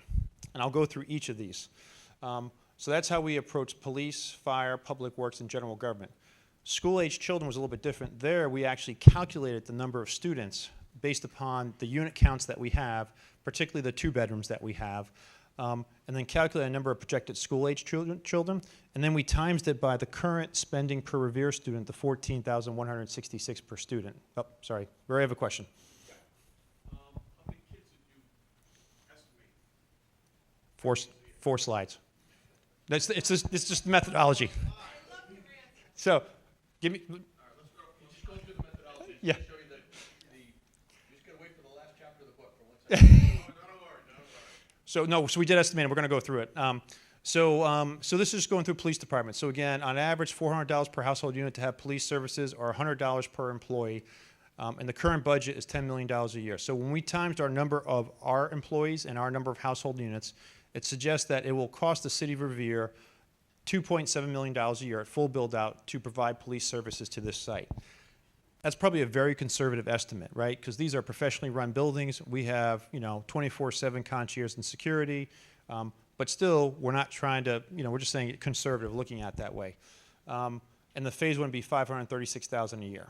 S18: And I'll go through each of these. So that's how we approach police, fire, public works, and general government. School-age children was a little bit different. There, we actually calculated the number of students based upon the unit counts that we have, particularly the 2 bedrooms that we have, and then calculated a number of projected school-age children, and then we times it by the current spending per Revere student, the $14,166 per student. Oh, sorry. Ray, I have a question.
S16: How many kids did you estimate?
S18: Four slides. It's just methodology. So, give me.
S21: All right, let's go. We'll just go through the methodology.
S18: Yeah.
S21: Show you you just gotta wait for the last chapter of the book for 1 second.
S18: So we did estimate it. We're going to go through it. So this is just going through police departments. So again, on average, $400 per household unit to have police services, or $100 per employee. And the current budget is $10 million a year. So when we times our number of our employees and our number of household units, it suggests that it will cost the City of Revere $2.7 million a year at full build-out to provide police services to this site. That's probably a very conservative estimate, right? Because these are professionally run buildings. We have, 24/7 concierge and security. But still, we're not trying to, we're just saying conservative, looking at it that way. And the phase one would be $536,000 a year.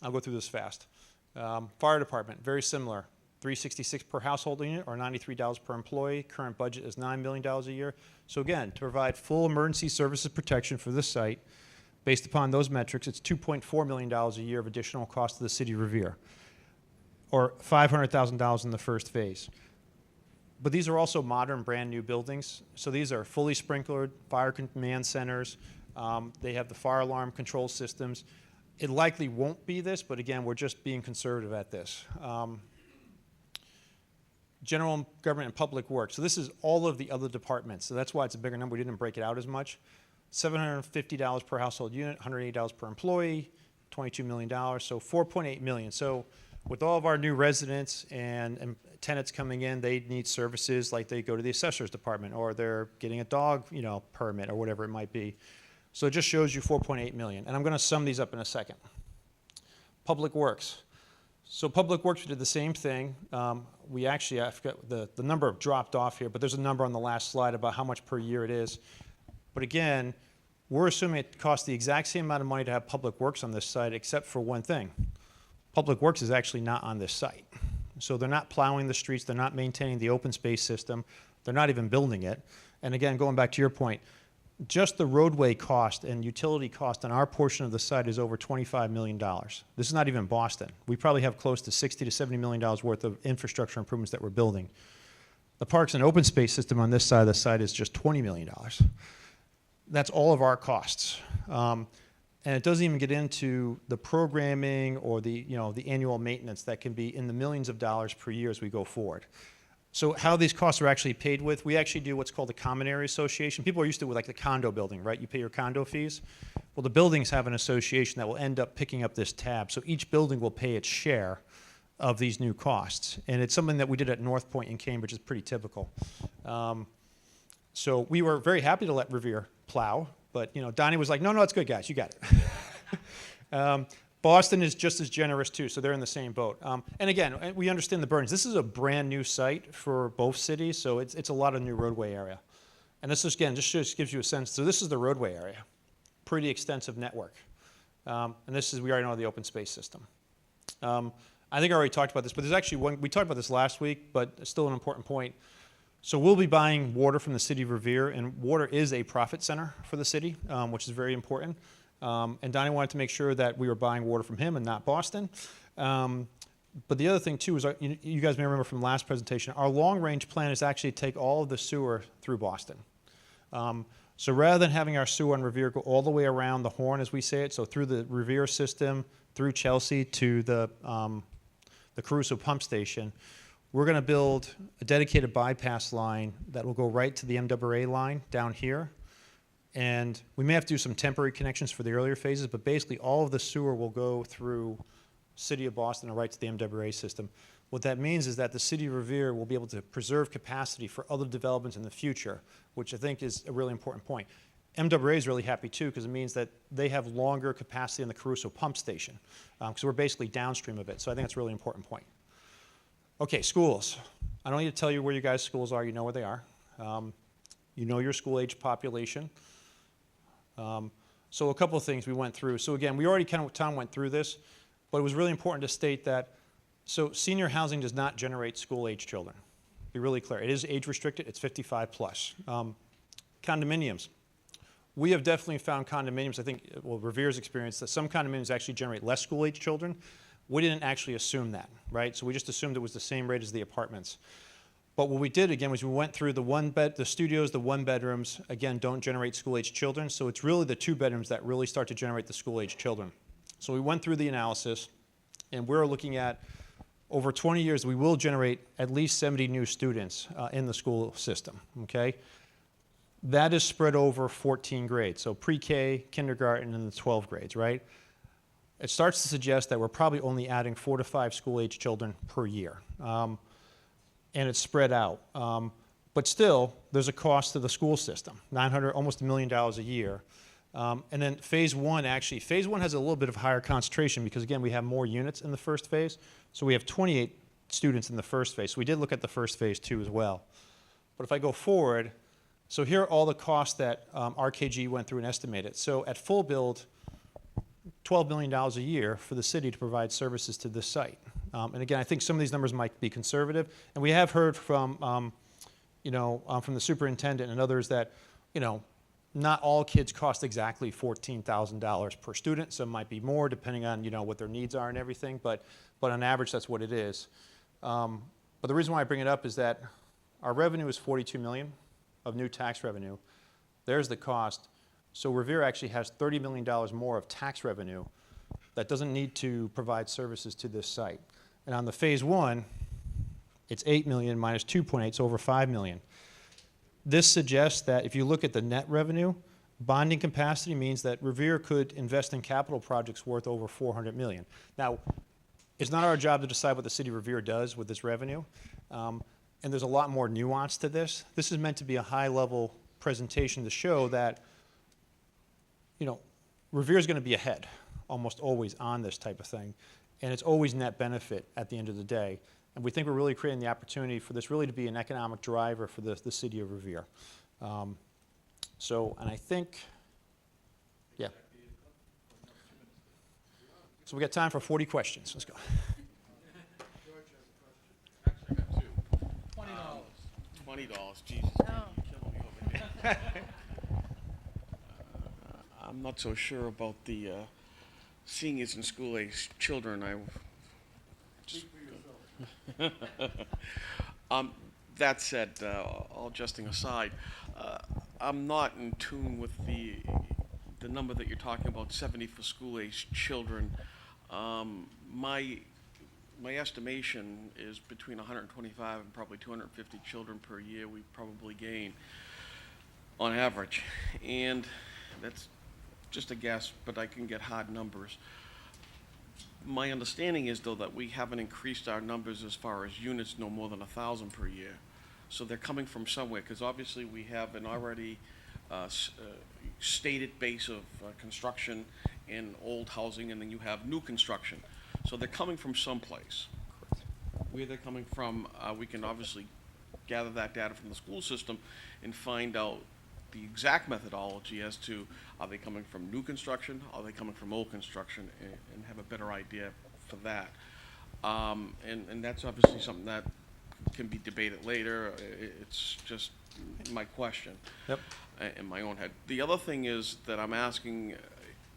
S18: I'll go through this fast. Fire department, very similar. $366 per household unit, or $93 per employee. Current budget is $9 million a year. So again, to provide full emergency services protection for this site, based upon those metrics, it's $2.4 million a year of additional cost to the City of Revere, or $500,000 in the first phase. But these are also modern, brand new buildings. So these are fully sprinklered, fire command centers. They have the fire alarm control systems. It likely won't be this, but again, we're just being conservative at this. General government and public works. So this is all of the other departments. So that's why it's a bigger number. We didn't break it out as much. $750 per household unit, $180 per employee, $22 million, so $4.8 million. So with all of our new residents and tenants coming in, they need services like they go to the assessor's department, or they're getting a dog, permit, or whatever it might be. So it just shows you $4.8 million. And I'm going to sum these up in a second. Public works. So public works, we did the same thing. We actually, I forgot, the number dropped off here, but there's a number on the last slide about how much per year it is. But again, we're assuming it costs the exact same amount of money to have public works on this site, except for one thing. Public works is actually not on this site. So they're not plowing the streets, they're not maintaining the open space system, they're not even building it. And again, going back to your point, just the roadway cost and utility cost on our portion of the site is over $25 million. This is not even Boston. We probably have close to $60 to $70 million worth of infrastructure improvements that we're building. The parks and open space system on this side of the site is just $20 million. That's all of our costs. And it doesn't even get into the programming or the, the annual maintenance that can be in the millions of dollars per year as we go forward. So how these costs are actually paid with, we actually do what's called a common area association. People are used to it with like the condo building, right? You pay your condo fees. Well, the buildings have an association that will end up picking up this tab. So each building will pay its share of these new costs. And it's something that we did at North Point in Cambridge. It's pretty typical. So we were very happy to let Revere plow, but Donnie was like, no, it's good, guys, you got it. Boston is just as generous too, so they're in the same boat. And again, we understand the burdens. This is a brand new site for both cities, so it's a lot of new roadway area. And this is, again, just gives you a sense. So this is the roadway area, pretty extensive network. And this is, we already know, the open space system. I think I already talked about this, but there's actually one, we talked about this last week, but it's still an important point. So we'll be buying water from the city of Revere, and water is a profit center for the city, which is very important. And Donnie wanted to make sure that we were buying water from him and not Boston. But the other thing too is, you guys may remember from last presentation, our long-range plan is actually to take all of the sewer through Boston. So rather than having our sewer on Revere go all the way around the horn, as we say it, so through the Revere system, through Chelsea to the Caruso pump station, we're going to build a dedicated bypass line that will go right to the MWA line down here. And we may have to do some temporary connections for the earlier phases, but basically all of the sewer will go through City of Boston and right to the MWA system. What that means is that the City of Revere will be able to preserve capacity for other developments in the future, which I think is a really important point. MWA is really happy too, because it means that they have longer capacity in the Caruso pump station, because we're basically downstream of it. So I think that's a really important point. Okay, schools. I don't need to tell you where you guys' schools are. You know where they are. You know your school-age population. So a couple of things we went through. So again, we already Tom went through this, but it was really important to state that, so senior housing does not generate school-age children. Be really clear. It is age-restricted. It's 55 plus. Condominiums. We have definitely found condominiums, I think, well, Revere's experience, that some condominiums actually generate less school-age children. We didn't actually assume that, right? So we just assumed it was the same rate as the apartments. But what we did, again, was we went through the studios, the one-bedrooms, again, don't generate school-age children. So it's really the two-bedrooms that really start to generate the school-age children. So we went through the analysis, and we're looking at, over 20 years, we will generate at least 70 new students in the school system, okay? That is spread over 14 grades, so pre-K, kindergarten, and the 12 grades, right? It starts to suggest that we're probably only adding 4 to 5 school-age children per year. And it's spread out. But still, there's a cost to the school system, almost $1 million a year. And then phase one has a little bit of higher concentration because, again, we have more units in the first phase. So we have 28 students in the first phase. So we did look at the first phase too as well. But if I go forward, so here are all the costs that RKG went through and estimated. So at full build, $12 million a year for the city to provide services to this site. And again, I think some of these numbers might be conservative. And we have heard from, from the superintendent and others that, not all kids cost exactly $14,000 per student. Some might be more depending on, what their needs are and everything. But on average, that's what it is. But the reason why I bring it up is that our revenue is $42 million of new tax revenue. There's the cost. So Revere actually has $30 million more of tax revenue that doesn't need to provide services to this site. And on the phase one, it's 8 million minus 2.8, so over 5 million. This suggests that if you look at the net revenue, bonding capacity means that Revere could invest in capital projects worth over 400 million. Now, it's not our job to decide what the city of Revere does with this revenue, and there's a lot more nuance to this. This is meant to be a high-level presentation to show that Revere is going to be ahead almost always on this type of thing, and it's always net benefit at the end of the day. And we think we're really creating the opportunity for this really to be an economic driver for the city of Revere. And I think, yeah. So we got time for 40 questions. Let's go.
S16: Actually, I got two. $20. Jesus, you're killing me over here. I'm not so sure about the seniors and school-age children. That said, all jesting aside, I'm not in tune with the the number that you're talking about, 70 for school-aged children, my estimation is between 125 and probably 250 children per year we probably gain on average. And that's just a guess, but I can get hard numbers. My understanding is, though, that we haven't increased our numbers as far as units no more than 1,000 per year. So they're coming from somewhere, because obviously we have an already stated base of construction and old housing, and then you have new construction. So they're coming from someplace. Where they're coming from, we can obviously gather that data from the school system and find out the exact methodology as to, are they coming from new construction, are they coming from old construction, and have a better idea for that. And that's obviously something that can be debated later. It's just my question.
S18: Yep.
S16: In my own head. The other thing is that I'm asking,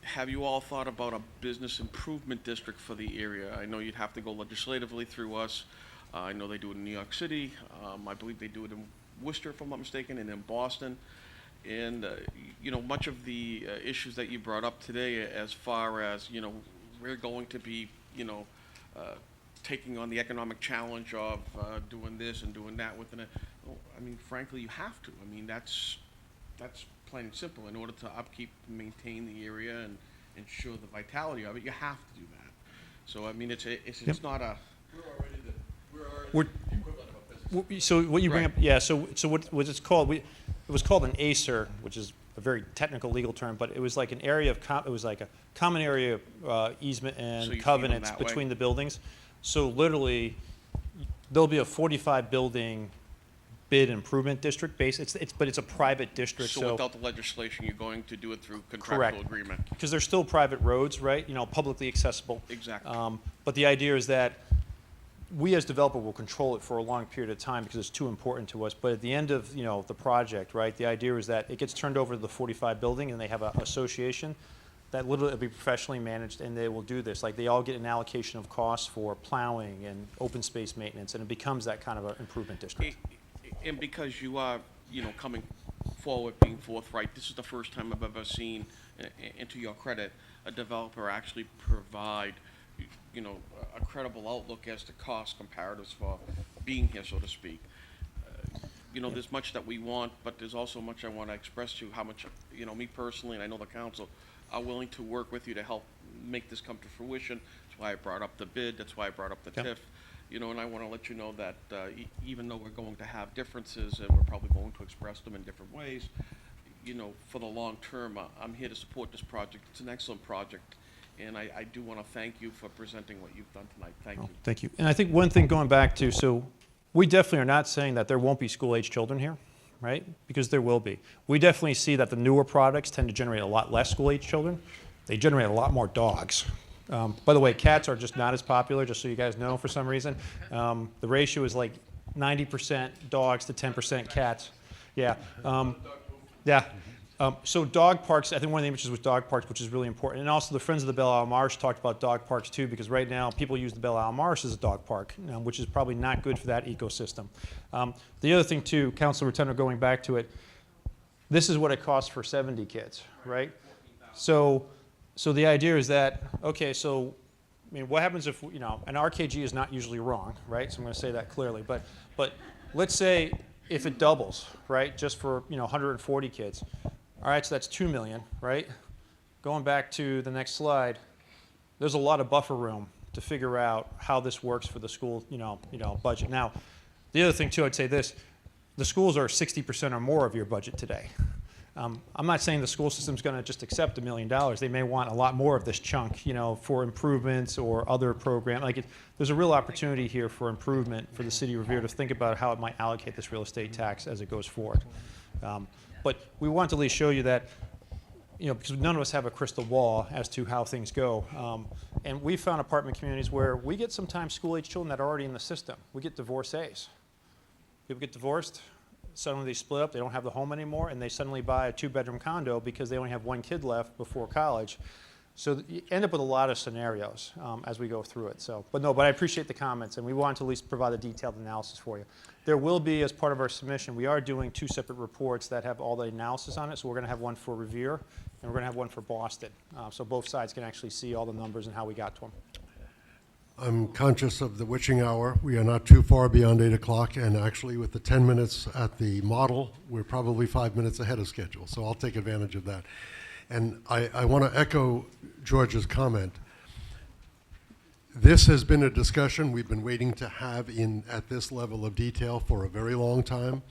S16: have you all thought about a business improvement district for the area? I know you'd have to go legislatively through us. I know they do it in New York City. I believe they do it in Worcester, if I'm not mistaken, and in Boston. And, you know, much of the issues that you brought up today as far as, you know, we're going to be, you know, taking on the economic challenge of doing this and doing that within it. Well, I mean, frankly, you have to. I mean, that's plain and simple. In order to upkeep and maintain the area and ensure the vitality of it, you have to do that. So, I mean, it's not a...
S18: We're so what you bring up, yeah. So what it's called? It was called an ACER, which is a very technical legal term, but it was like an area of it was like a common area easement and covenants between the buildings. So literally, there'll be a 45 building bid improvement district base. But it's a private district.
S16: So without the legislation, you're going to do it through contractual
S18: correct.
S16: Agreement.
S18: Because they're still private roads, right? You know, publicly accessible.
S16: Exactly.
S18: But the idea is that we as developer will control it for a long period of time because it's too important to us. But at the end of, you know, the project, right, the idea is that it gets turned over to the 45 building and they have an association that literally will be professionally managed, and they will do this. Like, they all get an allocation of costs for plowing and open space maintenance, and it becomes that kind of an improvement district.
S16: And because you are, you know, coming forward, being forthright, this is the first time I've ever seen, and to your credit, a developer actually provide, you know, a credible outlook as to cost comparatives for being here, so to speak. You know, there's much that we want, but there's also much I want to express to you, how much, you know, me personally, and I know the council, are willing to work with you to help make this come to fruition. That's why I brought up the bid, that's why I brought up the TIF. You know, and I want to let you know that even though we're going to have differences, and we're probably going to express them in different ways, you know, for the long term, I'm here to support this project. It's an excellent project, and I do want to thank you for presenting what you've done tonight. Thank you.
S18: Thank you. And I think one thing going back to, so we definitely are not saying that there won't be school-age children here, right? Because there will be. We definitely see that the newer products tend to generate a lot less school-age children. They generate a lot more dogs. By the way, cats are just not as popular, just so you guys know, for some reason. The ratio is like 90% dogs to 10% cats. Yeah. Yeah. So dog parks, I think one of the images was dog parks, which is really important. And also the Friends of the Belle Isle Marsh talked about dog parks too, because right now people use the Belle Isle Marsh as a dog park, which is probably not good for that ecosystem. The other thing too, Councilor Retenno, going back to it, this is what it costs for 70 kids, right? So the idea is that, okay, so, I mean, what happens if, you know, an RKG is not usually wrong, right? So I'm going to say that clearly. But let's say if it doubles, right, just for, you know, 140 kids. All right, so that's 2 million, right? Going back to the next slide, there's a lot of buffer room to figure out how this works for the school, you know, budget. Now, the other thing too, I'd say this, the schools are 60% or more of your budget today. I'm not saying the school system's going to just accept $1 million. They may want a lot more of this chunk, you know, for improvements or other programs. Like, there's a real opportunity here for improvement for the city of Revere to think about how it might allocate this real estate tax as it goes forward. But we want to at least show you that, you know, because none of us have a crystal ball as to how things go. And we found apartment communities where we get sometimes school-age children that are already in the system. We get divorcees. People get divorced. Suddenly they split up, they don't have the home anymore, and they suddenly buy a 2-bedroom condo because they only have 1 kid left before college. So you end up with a lot of scenarios as we go through it. But I appreciate the comments, and we want to at least provide a detailed analysis for you. There will be, as part of our submission, we are doing 2 separate reports that have all the analysis on it. So we're going to have one for Revere we're going to have one for Boston. So both sides can actually see all the numbers and how we got to them.
S1: I'm conscious of the witching hour. We are not too far beyond 8 o'clock, and actually with the 10 minutes at the model, we're probably 5 minutes ahead of schedule, so I'll take advantage of that. And I want to echo George's comment. This has been a discussion we've been waiting to have at this level of detail for a very long time,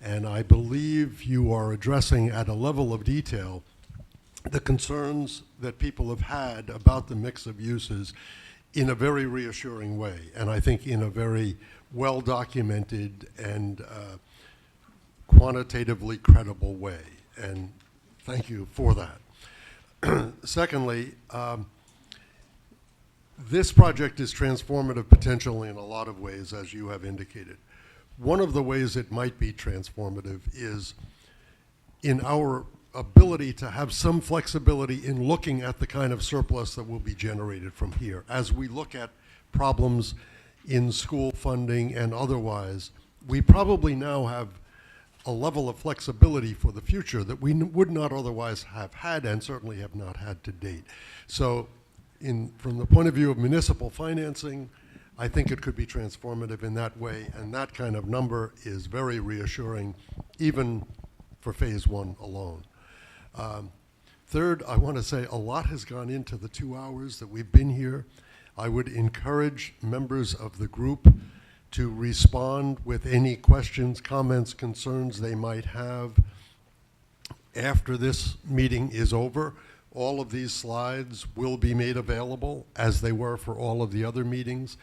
S1: and I believe you are addressing at a level of detail the concerns that people have had about the mix of uses in a very reassuring way, and I think in a very well-documented and quantitatively credible way, and thank you for that. Secondly, this project is transformative potential in a lot of ways, as you have indicated. One of the ways it might be transformative is in our ability to have some flexibility in looking at the kind of surplus that will be generated from here. As we look at problems in school funding and otherwise, we probably now have a level of flexibility for the future that we would not otherwise have had and certainly have not had to date. So from the point of view of municipal financing, I think it could be transformative in that way, and that kind of number is very reassuring, even for phase one alone. Third, I want to say a lot has gone into the 2 hours that we've been here. I would encourage members of the group to respond with any questions, comments, concerns they might have after this meeting is over. All of these slides will be made available, as they were for all of the other meetings,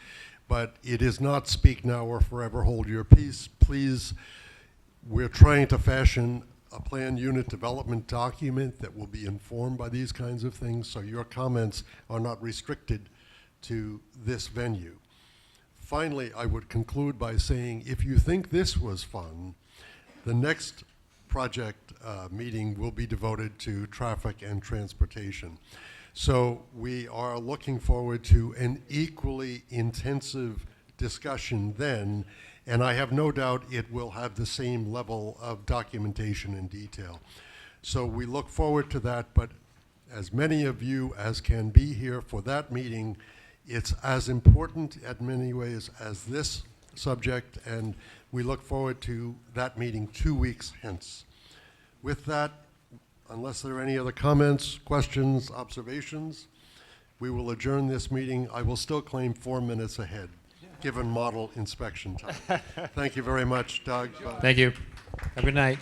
S1: but it is not speak now or forever hold your peace. Please, we're trying to fashion a planned unit development document that will be informed by these kinds of things, so your comments are not restricted to this venue. Finally, I would conclude by saying, if you think this was fun, the next project meeting will be devoted to traffic and transportation. So we are looking forward to an equally intensive discussion then, and I have no doubt it will have the same level of documentation and detail. So we look forward to that, but as many of you as can be here for that meeting, it's as important in many ways as this subject, and we look forward to that meeting 2 weeks hence. With that, unless there are any other comments, questions, observations, we will adjourn this meeting. I will still claim 4 minutes ahead, given model inspection time. Thank you very much, Doug.
S18: Thank you. Have a good night.